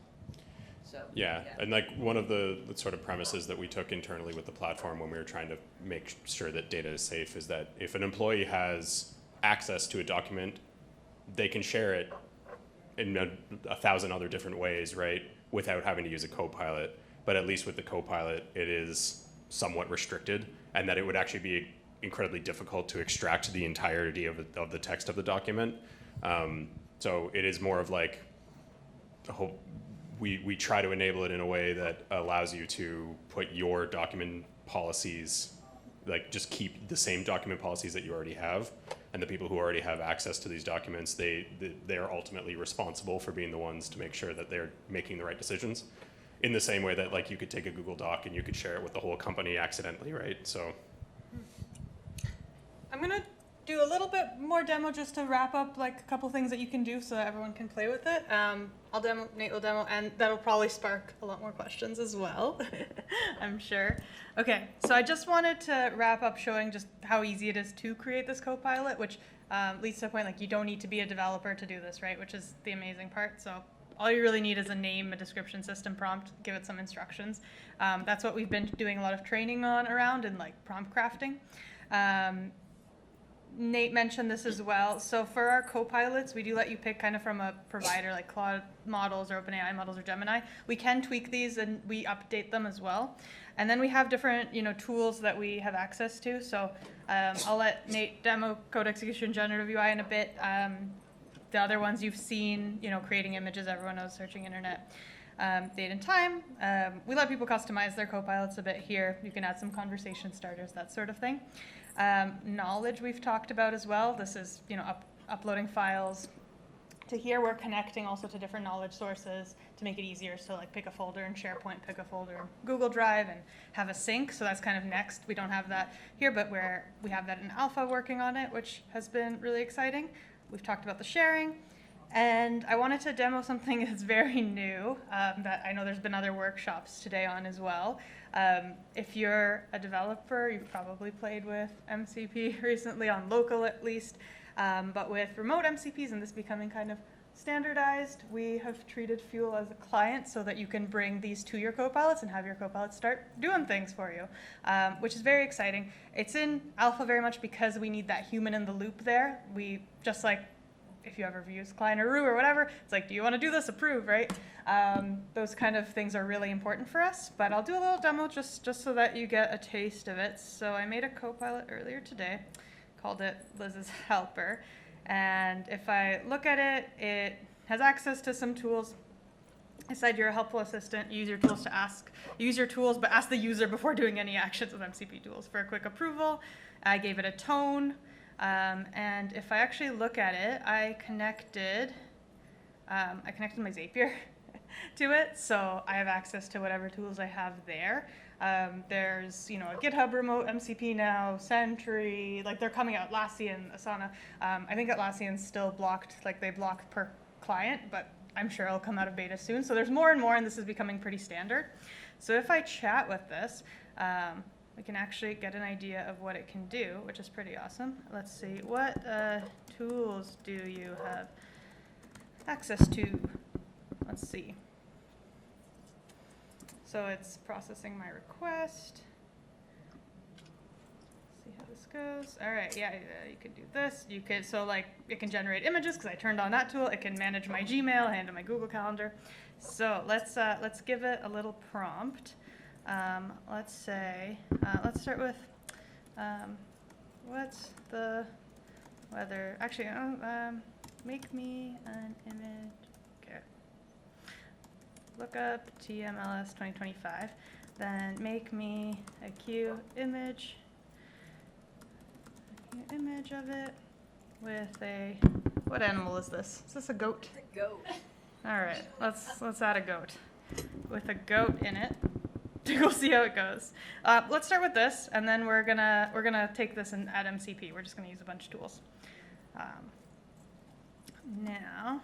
So yeah, and like one of the sort of premises that we took internally with the platform when we were trying to make sure that data is safe is that if an employee has access to a document, they can share it in 1,000 other different ways, right, without having to use a co-pilot. But at least with the co-pilot, it is somewhat restricted, and that it would actually be incredibly difficult to extract the entirety of the text of the document. So it is more of like, we try to enable it in a way that allows you to put your document policies, like just keep the same document policies that you already have, and the people who already have access to these documents, they're ultimately responsible for being the ones to make sure that they're making the right decisions. In the same way that like you could take a Google Doc and you could share it with the whole company accidentally, right? So I'm gonna do a little bit more demo just to wrap up like a couple things that you can do so that everyone can play with it. I'll demo, Nate will demo, and that'll probably spark a lot more questions as well, I'm sure. Okay, so I just wanted to wrap up showing just how easy it is to create this co-pilot, which leads to a point like you don't need to be a developer to do this, right? Which is the amazing part. So all you really need is a name, a description, system prompt, give it some instructions. That's what we've been doing a lot of training on around in like prompt crafting. Nate mentioned this as well. So for our co-pilots, we do let you pick kind of from a provider like Claude models or OpenAI models or Gemini. We can tweak these and we update them as well. And then we have different, tools that we have access to. So I'll let Nate demo code execution, generative UI in a bit. The other ones you've seen, creating images, everyone knows, searching internet. Date and time. We let people customize their co-pilots a bit here. You can add some conversation starters, that sort of thing. Knowledge we've talked about as well. This is, uploading files to here. We're connecting also to different knowledge sources to make it easier. So like pick a folder in SharePoint, pick a folder in Google Drive and have a sync. So that's kind of next. We don't have that here, but we have that in alpha working on it, which has been really exciting. We've talked about the sharing. And I wanted to demo something that's very new that I know there's been other workshops today on as well. If you're a developer, you've probably played with MCP recently, on local at least. But with remote MCPs and this becoming kind of standardized, we have treated Fuel as a client so that you can bring these to your co-pilots and have your co-pilots start doing things for you, which is very exciting. It's in alpha very much because we need that human in the loop there. We just like, if you ever use Klein or Rue or whatever, it's like, do you want to do this? Approve, right? Those kind of things are really important for us, but I'll do a little demo just so that you get a taste of it. So I made a co-pilot earlier today, called it Liz's Helper. And if I look at it, it has access to some tools. I said you're a helpful assistant, use your tools but ask the user before doing any actions with MCP tools for a quick approval. I gave it a tone. And if I actually look at it, I connected my Zapier to it, so I have access to whatever tools I have there. There's, a GitHub remote MCP now, Sentry, like they're coming out, Atlassian, Asana. I think Atlassian's still blocked, like they block per client, but I'm sure it'll come out of beta soon. So there's more and more, and this is becoming pretty standard. So if I chat with this, we can actually get an idea of what it can do, which is pretty awesome. Let's see, what tools do you have access to? Let's see. So it's processing my request. See how this goes. All right, yeah, you could do this. You could, so like, it can generate images because I turned on that tool. It can manage my Gmail, handle my Google Calendar. So let's give it a little prompt. Let's say, let's start with, what's the weather? Actually, make me an image. Okay. look up TMLS 2025, then make me a cute image of it with a, what animal is this? Is this a goat? The goat. All right, let's add a goat with a goat in it. We'll see how it goes. Let's start with this, and then we're gonna take this and add MCP. We're just gonna use a bunch of tools. Now,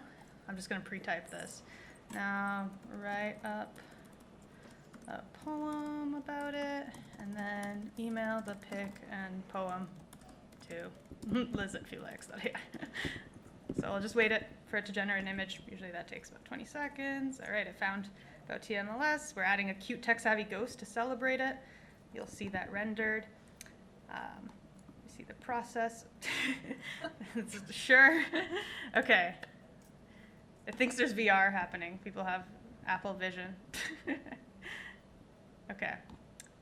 I'm just gonna pre-type this. Now, write up a poem about it, and then email the pic and poem to Liz at FuelX.ai. So I'll just wait for it to generate an image. Usually that takes about 20 seconds. All right, I found about TMLS. We're adding a cute tech-savvy ghost to celebrate it. You'll see that rendered. You see the process. Sure. Okay. It thinks there's VR happening. People have Apple Vision. Okay.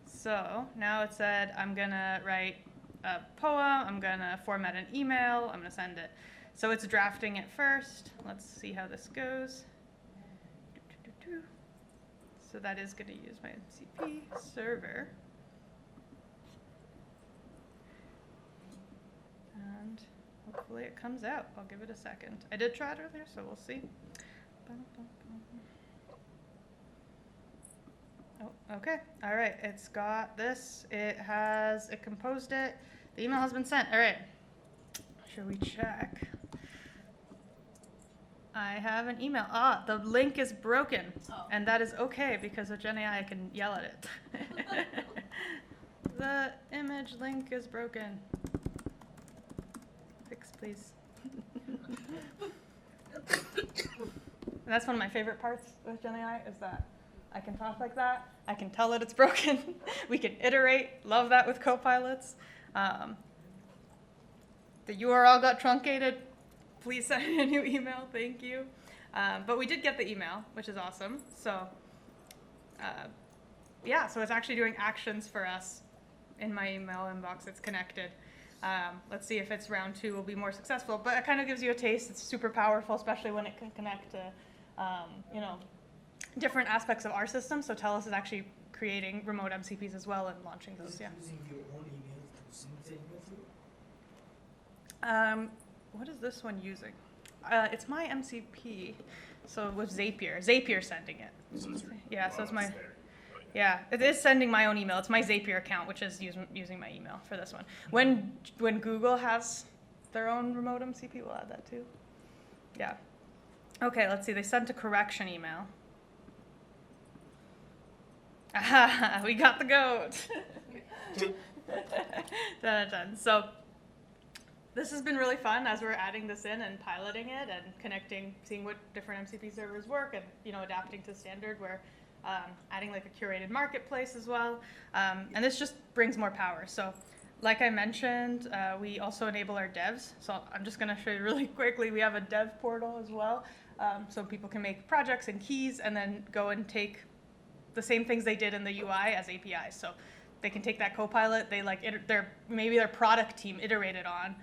So now it said I'm going to write a poem. I'm going to format an email. I'm going to send it. So it's drafting it first. Let's see how this goes. So that is going to use my MCP server. And hopefully it comes out. I'll give it a second. I did try it earlier, so we'll see. Oh, okay. All right. It's got this. It composed it. The email has been sent. All right. Should we check? I have an email. The link is broken. Oh. And that is okay because with GenAI I can yell at it. The image link is broken. Fix, please. And that's one of my favorite parts with GenAI is that I can talk like that. I can tell that it's broken. We can iterate. Love that with copilots. The URL got truncated. Please send me a new email. Thank you. But we did get the email, which is awesome. So, yeah, so it's actually doing actions for us in my email inbox. It's connected. Let's see if it's round 2 will be more successful. But it kind of gives you a taste. It's super powerful, especially when it can connect to, different aspects of our system. So TELUS is actually creating remote MCPs as well and launching those. Yeah. Using your own email to send the email to? What is this one using? It's my MCP, so with Zapier. Zapier sending it. Yeah, so it's my. Yeah, it is sending my own email. It's my Zapier account, which is using my email for this one. When Google has their own remote MCP, we'll add that too. Yeah. Okay, let's see. They sent a correction email. Aha, we got the goat. Dun. So this has been really fun as we're adding this in and piloting it and connecting, seeing what different MCP servers work and adapting to standard. We're adding like a curated marketplace as well. And this just brings more power. So like I mentioned, we also enable our devs. So I'm just going to show you really quickly. We have a dev portal as well. So people can make projects and keys and then go and take the same things they did in the UI as APIs. So they can take that copilot, maybe their product team iterated on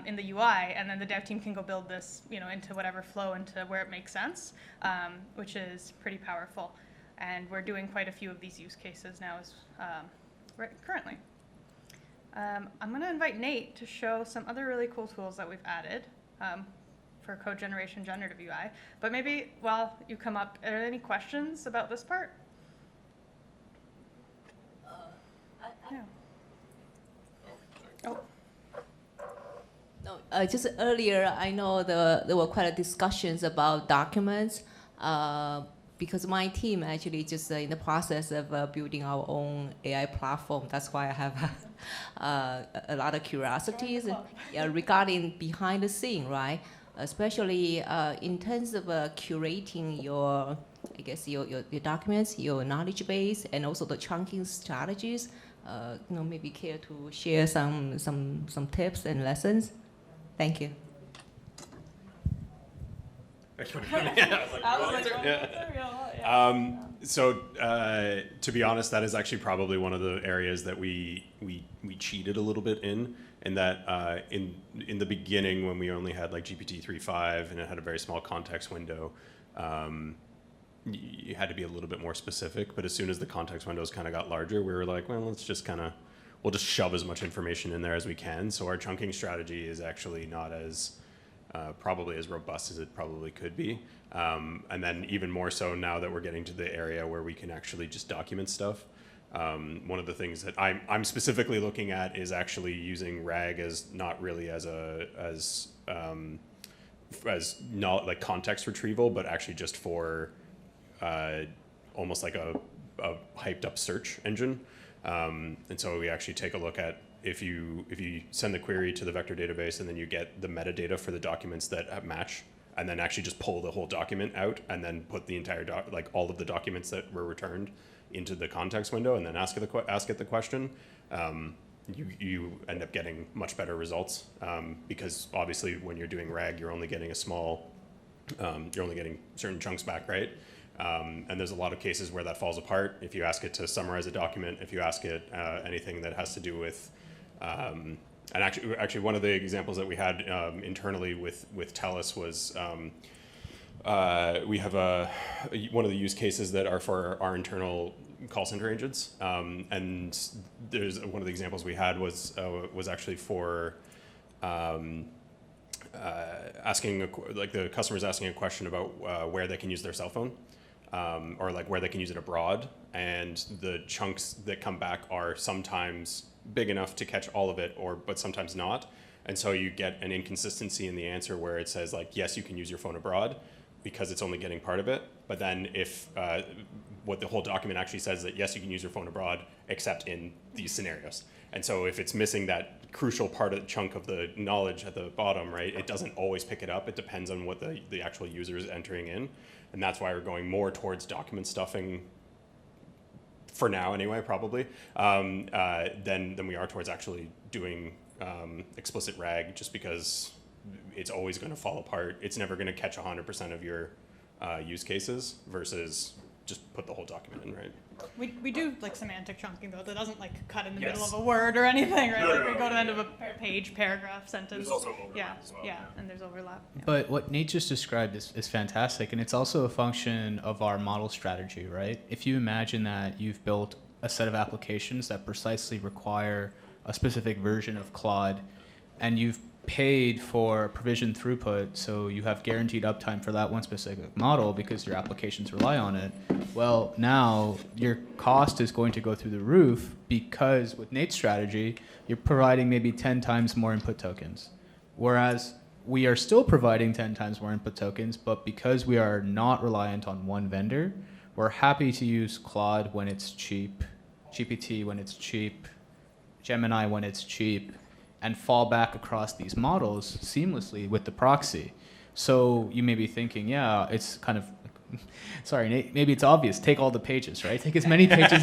in the UI, and then the dev team can go build this, into whatever flow, into where it makes sense, which is pretty powerful. And we're doing quite a few of these use cases now currently. I'm going to invite Nate to show some other really cool tools that we've added for code generation generative UI. But maybe while you come up, are there any questions about this part? Yeah. Oh. No, just earlier, I know there were quite a discussions about documents because my team actually just in the process of building our own AI platform. That's why I have a lot of curiosities regarding behind the scene, right? Especially in terms of curating your documents, your knowledge base, and also the chunking strategies. Maybe care to share some tips and lessons. Thank you. So to be honest, that is actually probably one of the areas that we cheated a little bit in that in the beginning when we only had like GPT 3.5 and it had a very small context window, you had to be a little bit more specific. But as soon as the context windows kind of got larger, we were like, well, we'll just shove as much information in there as we can. So our chunking strategy is actually not as probably as robust as it probably could be. And then even more so now that we're getting to the area where we can actually just document stuff. One of the things that I'm specifically looking at is actually using RAG as not really as not like context retrieval, but actually just for almost like a hyped up search engine. And so we actually take a look at if you send the query to the vector database and then you get the metadata for the documents that match, and then actually just pull the whole document out and then put the entire like all of the documents that were returned into the context window and then ask it the question, you end up getting much better results, because obviously when you're doing RAG, you're only getting you're only getting certain chunks back, right? And there's a lot of cases where that falls apart. If you ask it to summarize a document, if you ask it anything that has to do with, and actually one of the examples that we had internally with TELUS was we have one of the use cases that are for our internal call center agents, and there's one of the examples we had was actually for asking like the customer's asking a question about where they can use their cell phone. Or like where they can use it abroad, and the chunks that come back are sometimes big enough to catch all of it, but sometimes not. And so you get an inconsistency in the answer where it says like, yes, you can use your phone abroad because it's only getting part of it. But then if what the whole document actually says that yes, you can use your phone abroad, except in these scenarios. And so if it's missing that crucial part of the chunk of the knowledge at the bottom, right, it doesn't always pick it up. It depends on what the actual user is entering in. And that's why we're going more towards document stuffing for now anyway, probably, than we are towards actually doing explicit RAG, just because it's always going to fall apart. It's never going to catch 100% of your use cases versus just put the whole document in, right? We do like semantic chunking though. That doesn't like cut in the middle of a word or anything, right? Like we go to the end of a page, paragraph, sentence. There's also overlap as well. Yeah, and there's overlap. Yeah. But what Nate just described is fantastic, and it's also a function of our model strategy, right? If you imagine that you've built a set of applications that precisely require a specific version of Claude, and you've paid for provision throughput, so you have guaranteed uptime for that one specific model because your applications rely on it, well, now your cost is going to go through the roof because with Nate's strategy, you're providing maybe 10 times more input tokens. Whereas we are still providing 10 times more input tokens, but because we are not reliant on one vendor, we're happy to use Claude when it's cheap, GPT when it's cheap, Gemini when it's cheap, and fall back across these models seamlessly with the proxy. So you may be thinking, yeah, it's kind of, sorry, Nate, maybe it's obvious. Take all the pages, right? Take as many pages.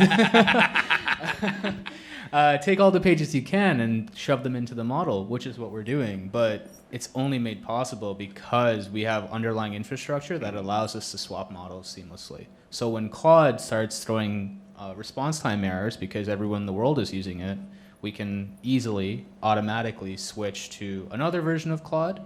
Take all the pages you can and shove them into the model, which is what we're doing. But it's only made possible because we have underlying infrastructure that allows us to swap models seamlessly. So when Claude starts throwing response time errors because everyone in the world is using it, we can easily, automatically switch to another version of Claude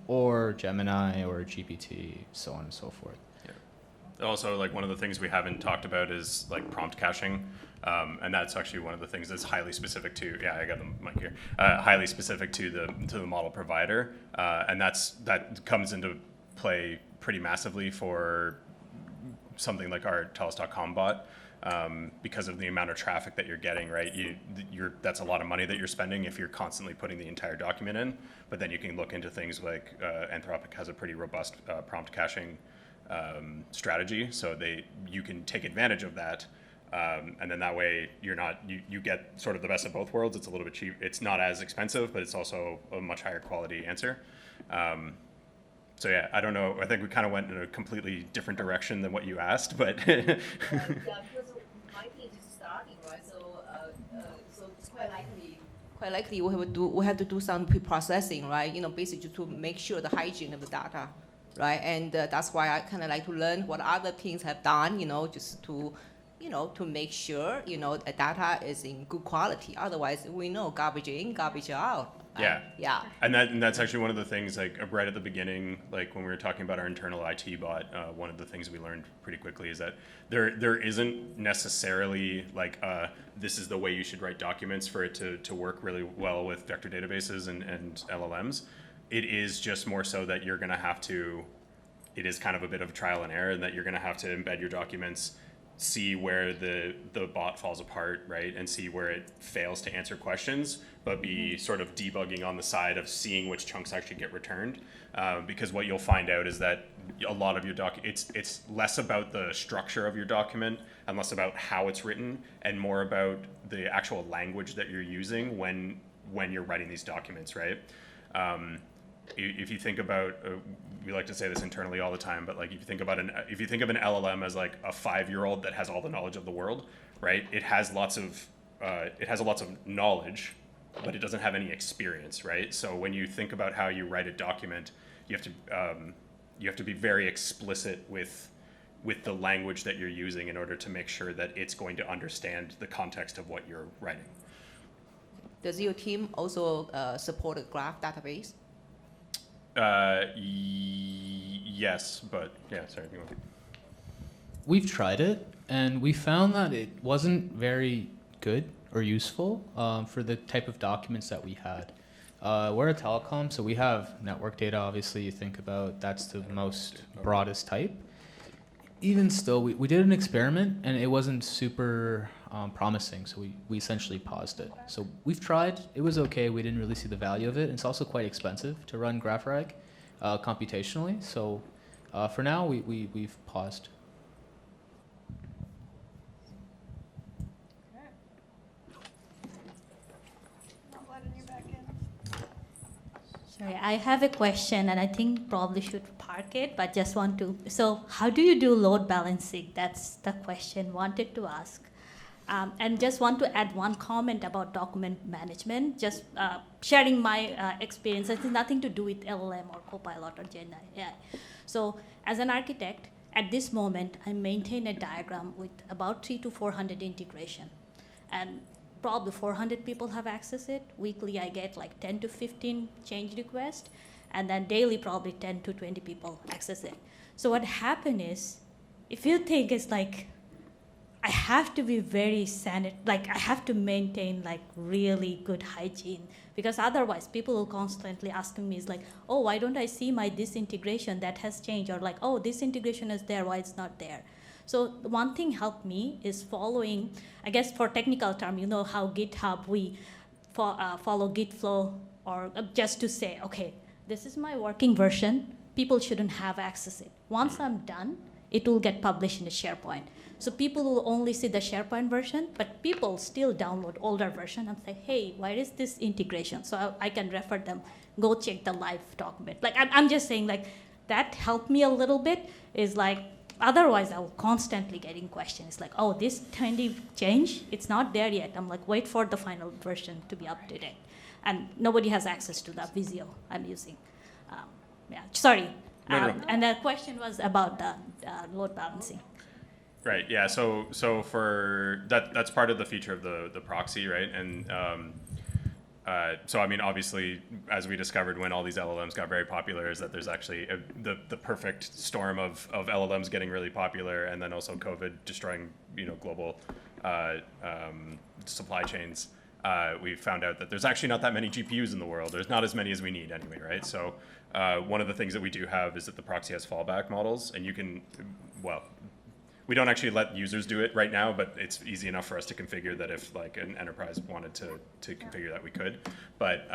or Gemini or GPT, so on and so forth. Yeah. Also, like one of the things we haven't talked about is like prompt caching. And that's actually one of the things that's highly specific to, yeah, I got the mic here, highly specific to the model provider. And that comes into play pretty massively for something like our TELUS.com bot. Because of the amount of traffic that you're getting, right? That's a lot of money that you're spending if you're constantly putting the entire document in. But then you can look into things like Anthropic has a pretty robust prompt caching strategy, so you can take advantage of that, and then that way you get sort of the best of both worlds. It's a little bit cheap. It's not as expensive, but it's also a much higher quality answer. So yeah, I don't know. I think we kind of went in a completely different direction than what you asked, but yeah, because my team is starting, right? So it's quite likely we have to do some pre-processing, right? You know, basically to make sure the hygiene of the data, right? And that's why I kind of like to learn what other teams have done, you know, just to make sure, the data is in good quality. Otherwise, we know garbage in, garbage out. Yeah. Yeah. And that's actually one of the things, like right at the beginning, like when we were talking about our internal IT bot, one of the things we learned pretty quickly is that there isn't necessarily like this is the way you should write documents for it to work really well with vector databases and LLMs. It is just more so that you're going to have to, it is kind of a bit of trial and error, and that you're going to have to embed your documents, see where the bot falls apart, right, and see where it fails to answer questions, but be sort of debugging on the side of seeing which chunks actually get returned. Because what you'll find out is that a lot of your it's less about the structure of your document and less about how it's written, and more about the actual language that you're using when you're writing these documents, right? If you think about, we like to say this internally all the time, but like if you think of an LLM as like a 5-year-old that has all the knowledge of the world, right? It has lots of knowledge, but it doesn't have any experience, right? So when you think about how you write a document, you have to be very explicit with the language that you're using in order to make sure that it's going to understand the context of what you're writing. Does your team also support a graph database? Yes, but yeah, sorry. You want to... We've tried it, and we found that it wasn't very good or useful for the type of documents that we had. We're a telecom, so we have network data. Obviously, you think about that's the most broadest type. Even still, we did an experiment, and it wasn't super promising, so we essentially paused it. So we've tried. It was okay. We didn't really see the value of it. It's also quite expensive to run GraphRag computationally. So for now, we've paused. Sorry, I have a question, and I think probably should park it, but just want to. So, how do you do load balancing? That's the question wanted to ask. And just want to add one comment about document management. Just sharing my experience. It has nothing to do with LLM or Copilot or GenAI. So, as an architect, at this moment, I maintain a diagram with about 300 to 400 integration, and probably 400 people have accessed it. Weekly, I get like 10 to 15 change requests, and then daily, probably 10 to 20 people access it. So what happened is, if you think it's like, I have to be very like I have to maintain like really good hygiene, because otherwise people will constantly asking me is like, oh, why don't I see my this integration that has changed, or like, oh, this integration is there, why it's not there? So one thing helped me is following, I guess for technical term, you know how GitHub, we follow Git flow, or just to say, okay, this is my working version, people shouldn't have access it. Once I'm done, it will get published in the SharePoint. So people will only see the SharePoint version, but people still download older version and say, hey, why is this integration? So I can refer them, go check the live document. Like I'm just saying, like that helped me a little bit, is like, otherwise, I will constantly getting questions like, oh, this 20 change, it's not there yet. I'm like, wait for the final version to be up to date. And nobody has access to that Visio I'm using. Yeah, sorry. No. And the question was about the load balancing. Right. Yeah. So for that's part of the feature of the proxy, right? And so I mean, obviously, as we discovered when all these LLMs got very popular, is that there's actually the perfect storm of LLMs getting really popular, and then also COVID destroying global supply chains. We found out that there's actually not that many GPUs in the world. There's not as many as we need anyway, right? So one of the things that we do have is that the proxy has fallback models, and you can, well, we don't actually let users do it right now, but it's easy enough for us to configure that if like an enterprise wanted to configure that, we could. But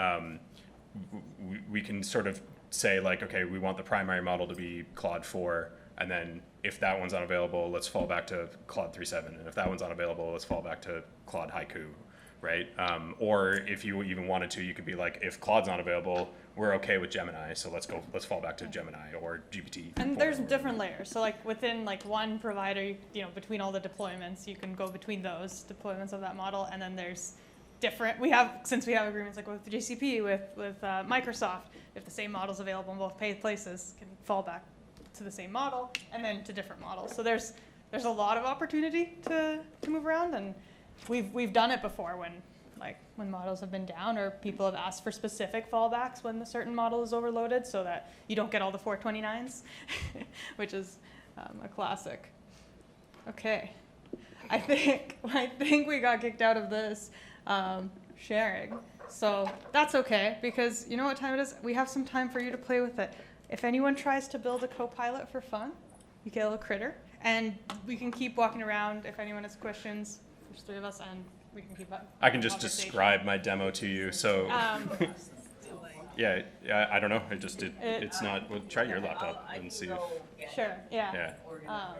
we can sort of say like, okay, we want the primary model to be Claude 4, and then if that one's unavailable, let's fall back to Claude 3.7, and if that one's unavailable, let's fall back to Claude Haiku, right? Or if you even wanted to, you could be like, if Claude's not available, we're okay with Gemini, so let's fall back to Gemini or GPT. And there's different layers. So like within like one provider, between all the deployments, you can go between those deployments of that model, and then there's different. Since we have agreements like with the GCP, with Microsoft, if the same model's available in both places, can fall back to the same model and then to different models. So there's a lot of opportunity to move around, and we've done it before when like when models have been down, or people have asked for specific fallbacks when the certain model is overloaded, so that you don't get all the 429s, which is a classic. Okay, I think we got kicked out of this sharing, so that's okay, because you know what time it is? We have some time for you to play with it. If anyone tries to build a co-pilot for fun, you get a little critter, and we can keep walking around if anyone has questions. There's 3 of us, and we can keep up. I can just describe my demo to you. So, yeah, I don't know. It's not. Well, try your laptop and see. Sure. Yeah. Yeah.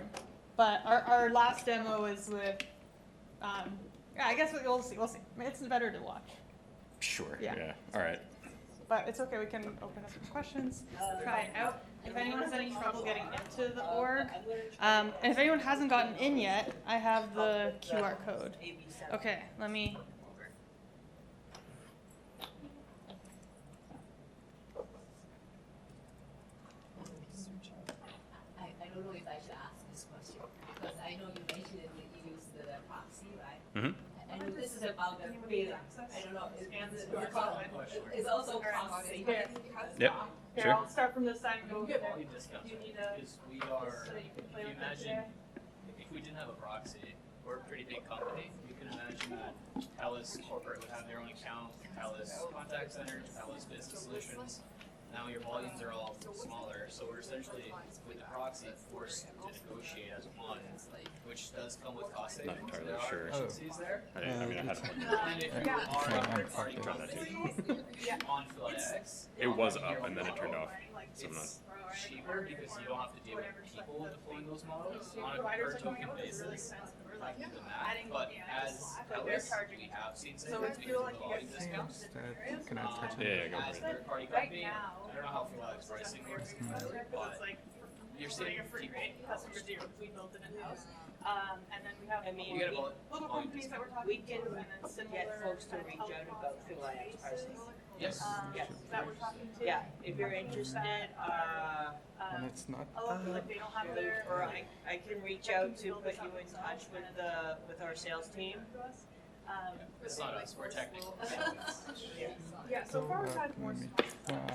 But our last demo was with. Yeah, I guess we'll see. We'll see. It's better to watch. Sure. Yeah. Yeah. All right. But it's okay. We can open up some questions. Try it out. If anyone has any trouble getting into the org, and if anyone hasn't gotten in yet, I have the QR code. Okay, let me. I don't know if I should ask this question, because I know you mentioned that you use the proxy, right? Mm-hmm. I know this is about the feeling. I don't know, it's also proxy. Here. Yep. Here, Sure. I'll start from this side and go over there. Volume discounts You need a- is we are, So you can if play you with it imagine, today. if we didn't have a proxy, we're a pretty big company. You can imagine that TELUS corporate would have their own account, TELUS contact center, TELUS business solutions. Now your volumes are all smaller, so we're essentially, with the proxy, forced to negotiate as one, which does come with cost savings. Not entirely There are sure. efficiencies there. I mean, I had one. And if you are a third-party company on PhilX, It was up and then it turned off. So I'm not. it's cheaper because you don't have to deal with people deploying those models on a per token basis. I can do the math, but as TELUS, we have seen savings because of the volume discounts. Can I touch Yeah, go As for a it. third-party company, I don't know how PhilX pricing works, but you're saving people. Customer zero, we built it in-house. And then we have I mean, You get a little volume companies that we're discount. we talking can to, and then similar. get folks to reach out about PhilX pricing. Yes. That we're talking to. Yeah, if you're interested, when it's not? A lot of like they don't have their. or I can reach out to put you in touch with our sales team. It's not us, we're technical. Yeah, so far we've had more.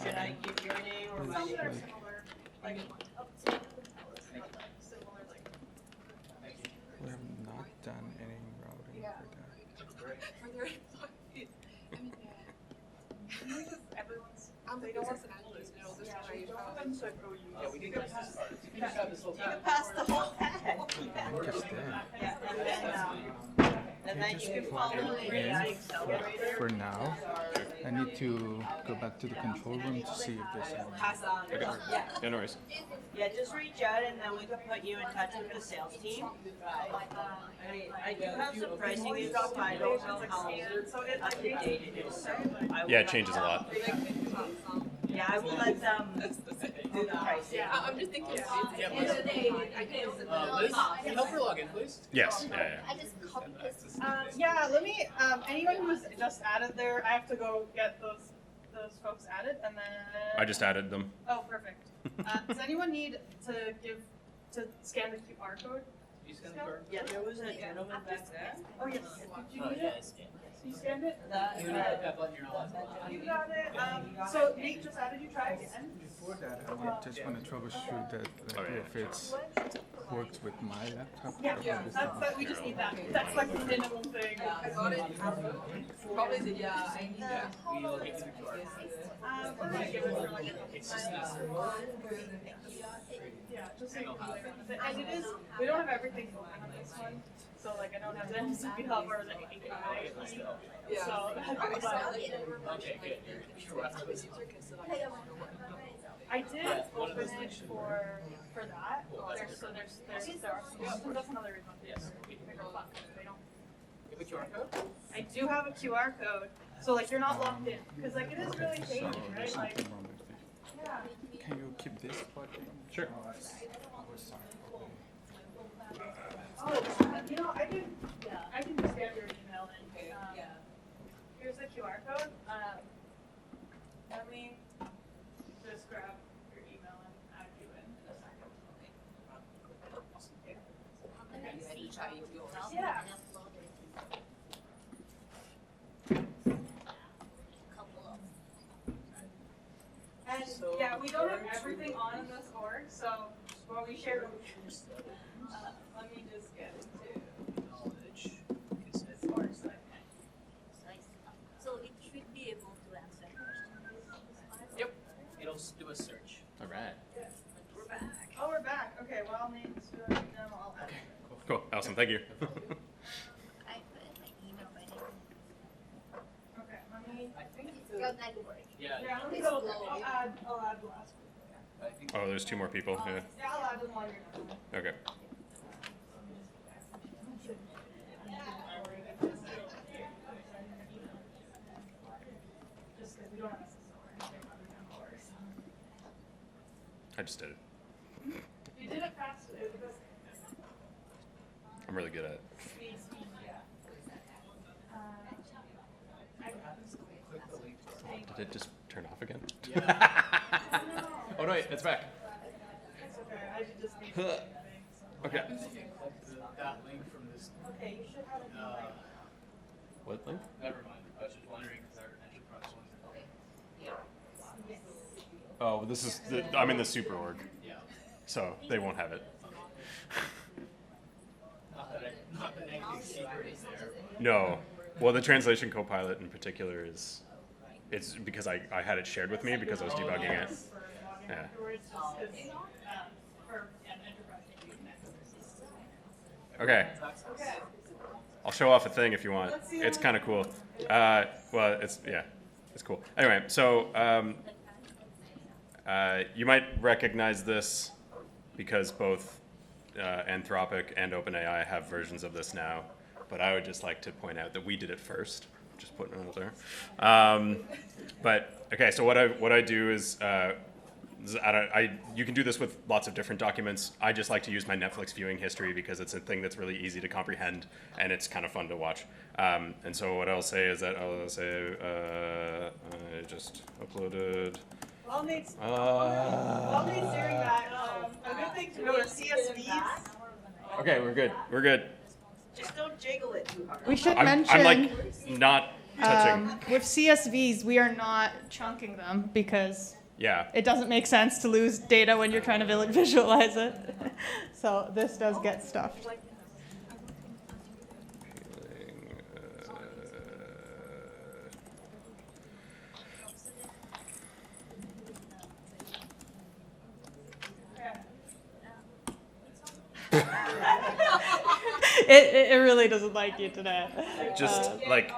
Should I give your name or my Some name? that are similar, like, similar, like. We have not done any routing for that. Everyone's. They don't want to. Yeah, we can get this started. You can just have this whole You time. can pass the whole pack. Interesting. Yeah, and then you can follow the AI Accelerator. For now, I need to go back to the control room to see if there's any. Pass on. Okay. Yeah. Yeah, no worries. Yeah, just reach out and then we can put you in touch with the sales team. I do have some pricing info, but I don't know how up to date it is, so I will Yeah, let- it changes a lot. Yeah, I will let them do the pricing. I'm just thinking, Yeah, at the end of the day, I think Liz, can you help her log in, please? Yes. Yeah. I just copied this. Yeah, let me, anyone who's just added there, I have to go get those folks added, and then. I just added them. Oh, perfect. Does anyone need to scan the QR code? You scan the card? Yeah, there was a gentleman back there. Oh, yes. Did you need it? You scanned it? You would have that button, you're not allowed to. You got it. So Nate just added you, try again. Before that, I just want to troubleshoot that, Oh, like, yeah. if it's works with my laptop. Yeah, or this that's, laptop. we just need that. That's like the minimum thing. I got it. Probably the, yeah, I need Yeah. We locate the QR. We're gonna give it for like a It's just this. Yeah, just so you can play with it. And it is, we don't have everything going on this one. So like I don't have the MCP help or the API. Yeah. So, Okay, good. You're sure. I did open it for that. There are some options. That's another reason. Yes. Bigger fun. They don't. You have a QR code? I do have a QR code, so like you're not locked in, because like it is really So changing, there's right? Like, something wrong with it. yeah. Can you keep this plug in? Sure. Oh, you know, I can just get your email in. Here's the QR code. Let me just grab your email and add you in a second. try yours. Yeah. And yeah, we don't have everything on in this org, so when we share, let me just get into Knowledge. this org site. So it should be able to answer questions. Yep. It'll do a search. All right. We're back. Oh, we're back. Okay, while Nate's doing a demo, I'll add it. Cool. Awesome. Thank you. I put in my email by name. Okay, let me. I think Go night work. yeah. Yeah, let me go. I'll add the last one. I think Oh, there's 2 more people. Yeah. Yeah, I'll add them while you're done. Okay. Just because we don't have this I just did it. You did it fast. I'm really good at it. Speed, yeah. click the link. Did it just turn off again? Oh no, wait, it's back. It's okay. I should just need to Okay. That link from this. Okay, you should have it. What link? Never mind. I was just wondering because our enterprise ones are. Oh, this is. I'm in the super org, Yeah. so they won't have it. Not that anything secret is there. No. Well, the translation copilot in particular is. It's because I had it shared with me because I was debugging it. Yeah. Okay. I'll show off a thing if you want. It's kind of cool. Well, it's cool. Anyway, so you might recognize this because both Anthropic and OpenAI have versions of this now. But I would just like to point out that we did it first. Just putting it out there. But okay, so what I do is. You can do this with lots of different documents. I just like to use my Netflix viewing history because it's a thing that's really easy to comprehend and it's kind of fun to watch. And so what I'll say is that I'll say I just uploaded. While Nate's doing that, a good thing to know is CSVs. Okay, we're good. We're good. Just don't jiggle it too hard. We should I'm mention like not touching. with CSVs, we are not chunking them because Yeah. it doesn't make sense to lose data when you're trying to visualize it. So this does get stuffed. It really doesn't like you today. Just like.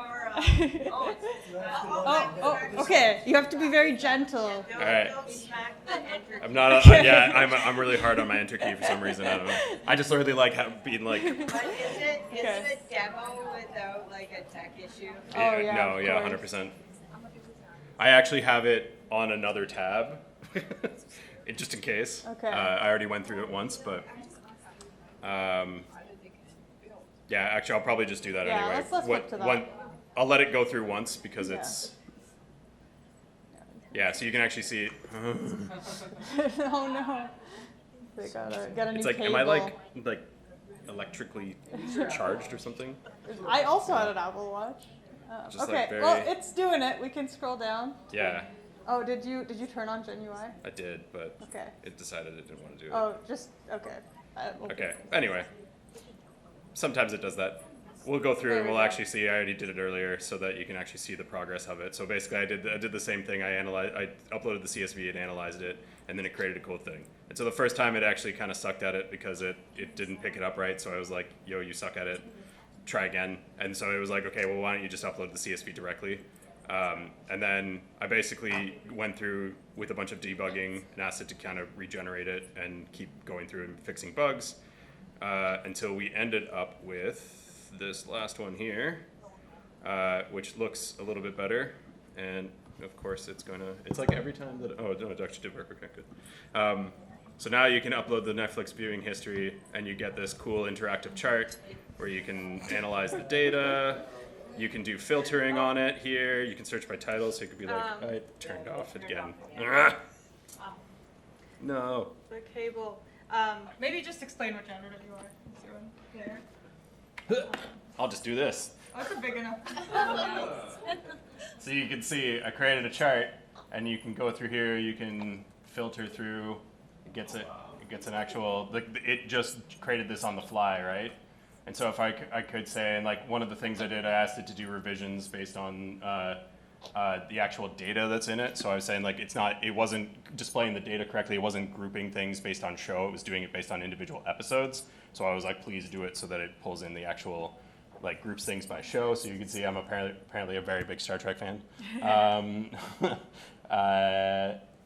Okay. You have to be very gentle. All right. Don't smack the enter I'm not. I'm really hard on my enter key for some reason. I don't know. I just really like being like. But is it a demo without like a tech issue? Oh, yeah, No. of Yeah. course. 100%. I actually have it on another tab, just in case. Okay. I already went through it once, but. Yeah, actually, I'll probably just do that Yeah, anyway. let's flip to that. I'll let it go through once because it's. Yeah, so you can actually see. Oh no. They got a new It's like, cable. am I like electrically charged or something? I also had an Apple Watch. Just Okay, like very- well, it's doing it. We can scroll down. Yeah, Oh, did you turn on GenAI? I did, but Okay. it decided it didn't want to do it. Oh, just okay. Okay. Anyway, sometimes it does that. We'll go through There and we we'll go. actually see. I already did it earlier, so that you can actually see the progress of it. So basically, I did the same thing. I uploaded the CSV and analyzed it, and then it created a cool thing. And so the first time, it actually kind of sucked at it because it didn't pick it up right. So I was like, "Yo, you suck at it. Try again." And so it was like, "Okay, well, why don't you just upload the CSV directly?" And then I basically went through with a bunch of debugging and asked it to kind of regenerate it and keep going through and fixing bugs until we ended up with this last one here, which looks a little bit better. And of course, it's like every time that, oh, no, it actually did work. Okay, good. So now you can upload the Netflix viewing history and you get this cool interactive chart where you can analyze the data. You can do filtering on it here. You can search by title, so you could be like, I turned off again. No. The cable. Maybe just explain what generative you are doing there. I'll just do this. Oh, it's a big enough. So you can see I created a chart, and you can go through here. You can filter through. It gets an actual. It just created this on the fly, right? And so if I could say, and like one of the things I did, I asked it to do revisions based on the actual data that's in it. So I was saying like it wasn't displaying the data correctly. It wasn't grouping things based on show. It was doing it based on individual episodes. So I was like, please do it so that it pulls in the actual, like groups things by show. So you can see I'm apparently a very big Star Trek fan.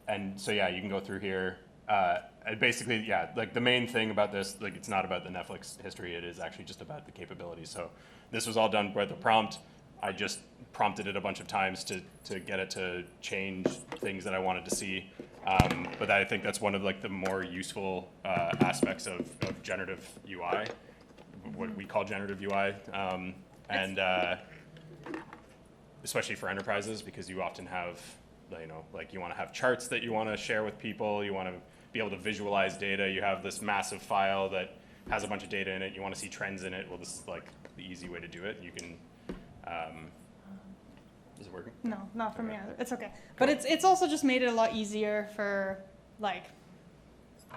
And so yeah, you can go through here. And basically, yeah, like the main thing about this, like it's not about the Netflix history, it is actually just about the capabilities. So this was all done by the prompt. I just prompted it a bunch of times to get it to change things that I wanted to see. But I think that's one of like the more useful aspects of generative UI, what we call generative UI. And especially for enterprises, because you often have, like you want to have charts that you want to share with people, you want to be able to visualize data. You have this massive file that has a bunch of data in it. You want to see trends in it. Well, this is like the easy way to do it. You can. Is it working? No, not for me either. It's okay. But it's also just made it a lot easier for like.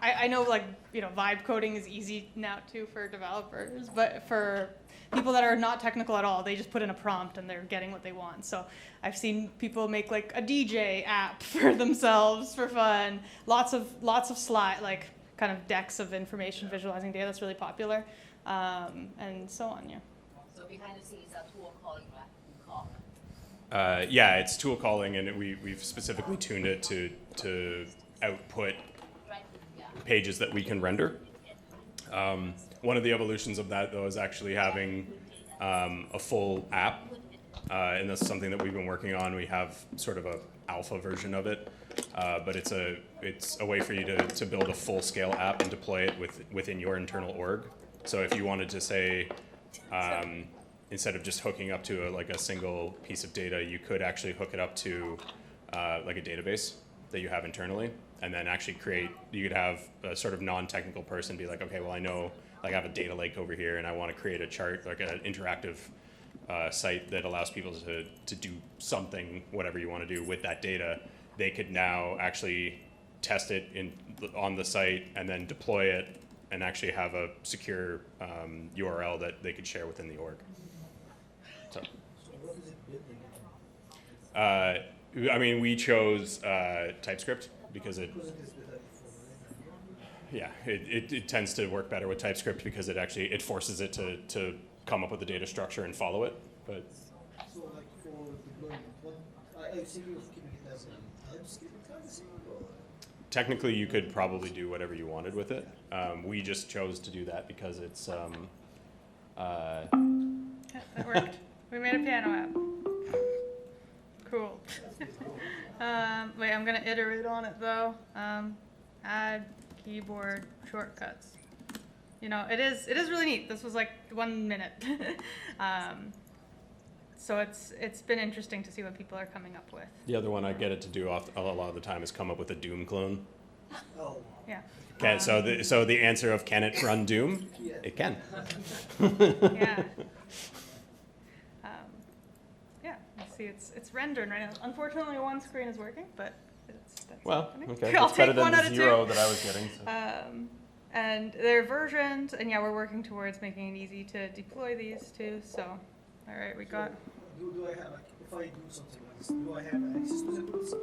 I know like vibe coding is easy now too for developers, but for people that are not technical at all, they just put in a prompt and they're getting what they want. So I've seen people make like a DJ app for themselves for fun. Lots of like kind of decks of information visualizing data. That's really popular, and so on. Yeah. So behind the scenes, that tool calling, yeah, it's tool calling, and we've specifically tuned it to output pages that we can render. One of the evolutions of that, though, is actually having a full app, and that's something that we've been working on. We have sort of a alpha version of it, but it's a way for you to build a full-scale app and deploy it within your internal org. So if you wanted to say, instead of just hooking up to a single piece of data, you could actually hook it up to like a database that you have internally, and then actually you could have a sort of non-technical person be like, okay, well, I know, like I have a data lake over here and I want to create a chart, like an interactive site that allows people to do something, whatever you want to do with that data. They could now actually test it on the site and then deploy it and actually have a secure URL that they could share within the org. So what is it building? I mean, we chose TypeScript because it tends to work better with TypeScript because it forces it to come up with a data structure and follow it. But so like for deployment, I think you're keeping it as a TypeScript kind of thing? Technically, you could probably do whatever you wanted with it. We just chose to do that because it's. That worked. We made a piano app. Cool. Wait, I'm gonna iterate on it though. Add keyboard shortcuts. It is really neat. This was like 1 minute. So it's been interesting to see what people are coming up with. The other one I get it to do a lot of the time is come up with a Doom clone. Oh. Yeah. Okay, so the answer of can it run Doom? Yeah. It can. Yeah. Yeah. Let's see. It's rendering right now. Unfortunately, one screen is working, but that's happening. Okay. I'll It's better take one than out the of 0 two. that I was getting. So. And they're versioned, and yeah, we're working towards making it easy to deploy these too. So, all right, we got. Do I have, like, if I do something like this, do I have access to the tools?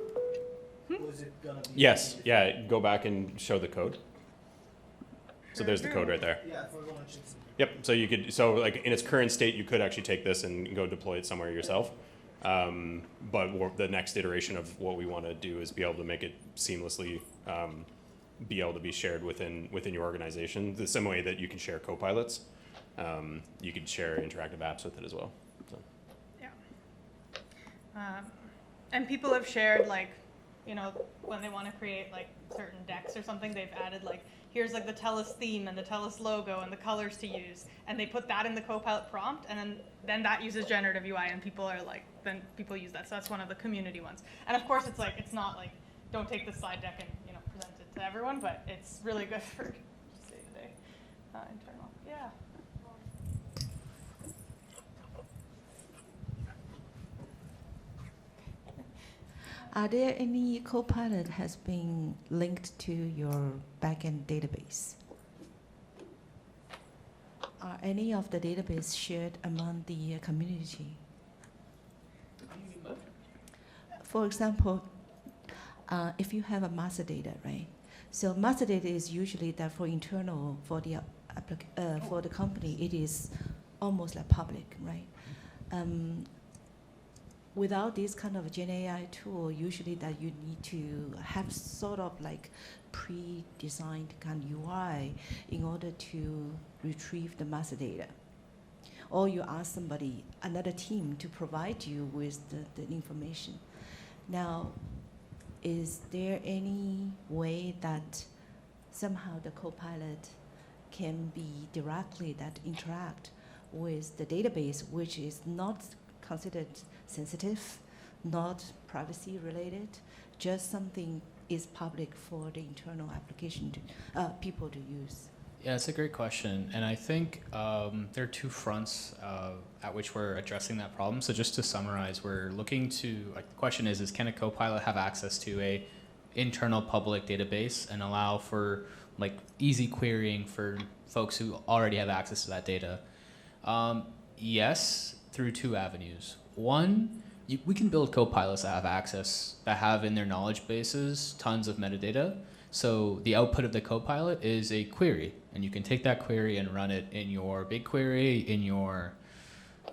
Or is it gonna be? Yes. Yeah. Go back and show the code. So there's the code right there. Yeah, if I want to check something. Yep. So you could. So like in its current state, you could actually take this and go deploy it somewhere yourself. But the next iteration of what we want to do is be able to make it seamlessly be able to be shared within your organization. The same way that you can share copilots, you could share interactive apps with it as well. So. Yeah. And people have shared when they want to create like certain decks or something, they've added like here's like the TELUS theme and the TELUS logo and the colors to use, and they put that in the Copilot prompt, and then that uses generative UI, and people use that. So that's one of the community ones. And of course, it's not like don't take this slide deck and present it to everyone, but it's really good for day-to-day internal. Yeah. Are there any Copilot has been linked to your backend database? Are any of the database shared among the community? For example, if you have a master data, right? So master data is usually that for internal, for the company, it is almost like public, right? Without this kind of GenAI tool, usually that you need to have sort of like pre-designed kind of UI in order to retrieve the master data. Or you ask somebody, another team, to provide you with the information. Now, is there any way that somehow the Copilot can be directly that interact with the database, which is not considered sensitive, not privacy related, just something is public for the internal application to people to use? Yeah, it's a great question. And I think there are two fronts at which we're addressing that problem. So just to summarize, we're looking to, like, the question is can a Copilot have access to a internal public database and allow for like easy querying for folks who already have access to that data? Yes, through two avenues. One, we can build Copilots that have access, that have in their knowledge bases tons of metadata. So the output of the Copilot is a query, and you can take that query and run it in your BigQuery, in your,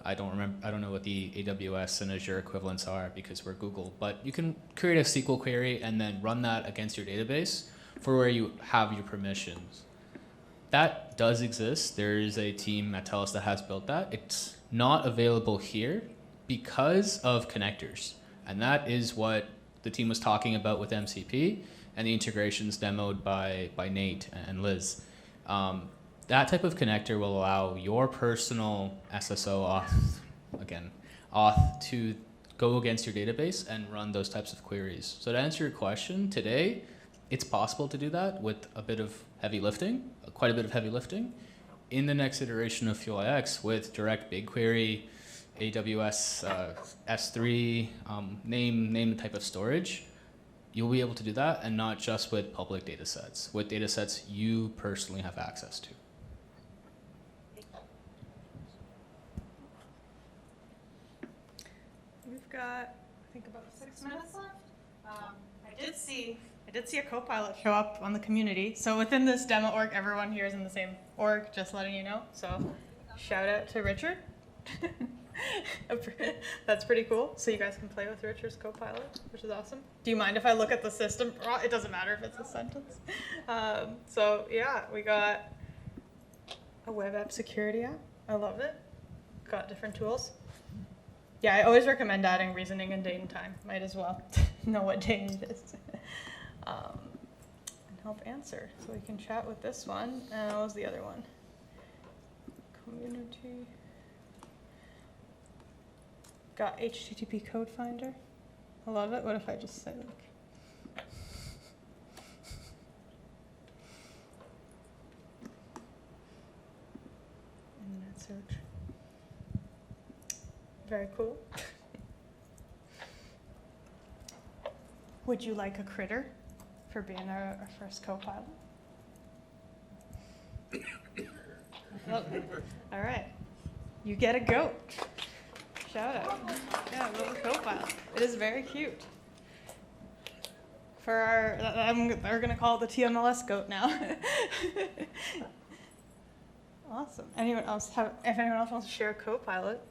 I don't know what the AWS and Azure equivalents are because we're Google, but you can create a SQL query and then run that against your database for where you have your permissions. That does exist. There is a team at TELUS that has built that. It's not available here because of connectors. And that is what the team was talking about with MCP and the integrations demoed by Nate and Liz. That type of connector will allow your personal SSO auth to go against your database and run those types of queries. So to answer your question, today, it's possible to do that with a bit of heavy lifting, quite a bit of heavy lifting. In the next iteration of FuelIX with direct BigQuery, AWS S3, name the type of storage, you'll be able to do that, and not just with public data sets, with data sets you personally have access to. We've got, I think, about 6 minutes left. I did see a Copilot show up on the community. So within this demo org, everyone here is in the same org, just letting you know. So shout out to Richard. That's pretty cool. So you guys can play with Richard's Copilot, which is awesome. Do you mind if I look at the system? It doesn't matter if it's a sentence. So yeah, we got a web app security app. I love it. Got different tools. Yeah, I always recommend adding reasoning and date and time. Might as well know what day it is. And help answer. So we can chat with this one. And what was the other one? Community. Got HTTP code finder. I love it. What if I just say like, internet search. Very cool. Would you like a critter for being our first co-pilot? Oh, all right. You get a goat. Shout out. Yeah, little co-pilot. It is very cute. For our, we're going to call it the TMLS goat now. Awesome. If anyone else wants to share a co-pilot,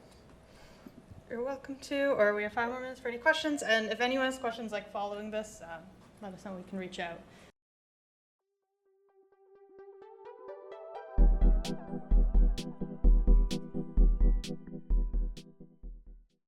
you're welcome to, or we have 5 more minutes for any questions. And if anyone has questions like following this, let us know. We can reach out.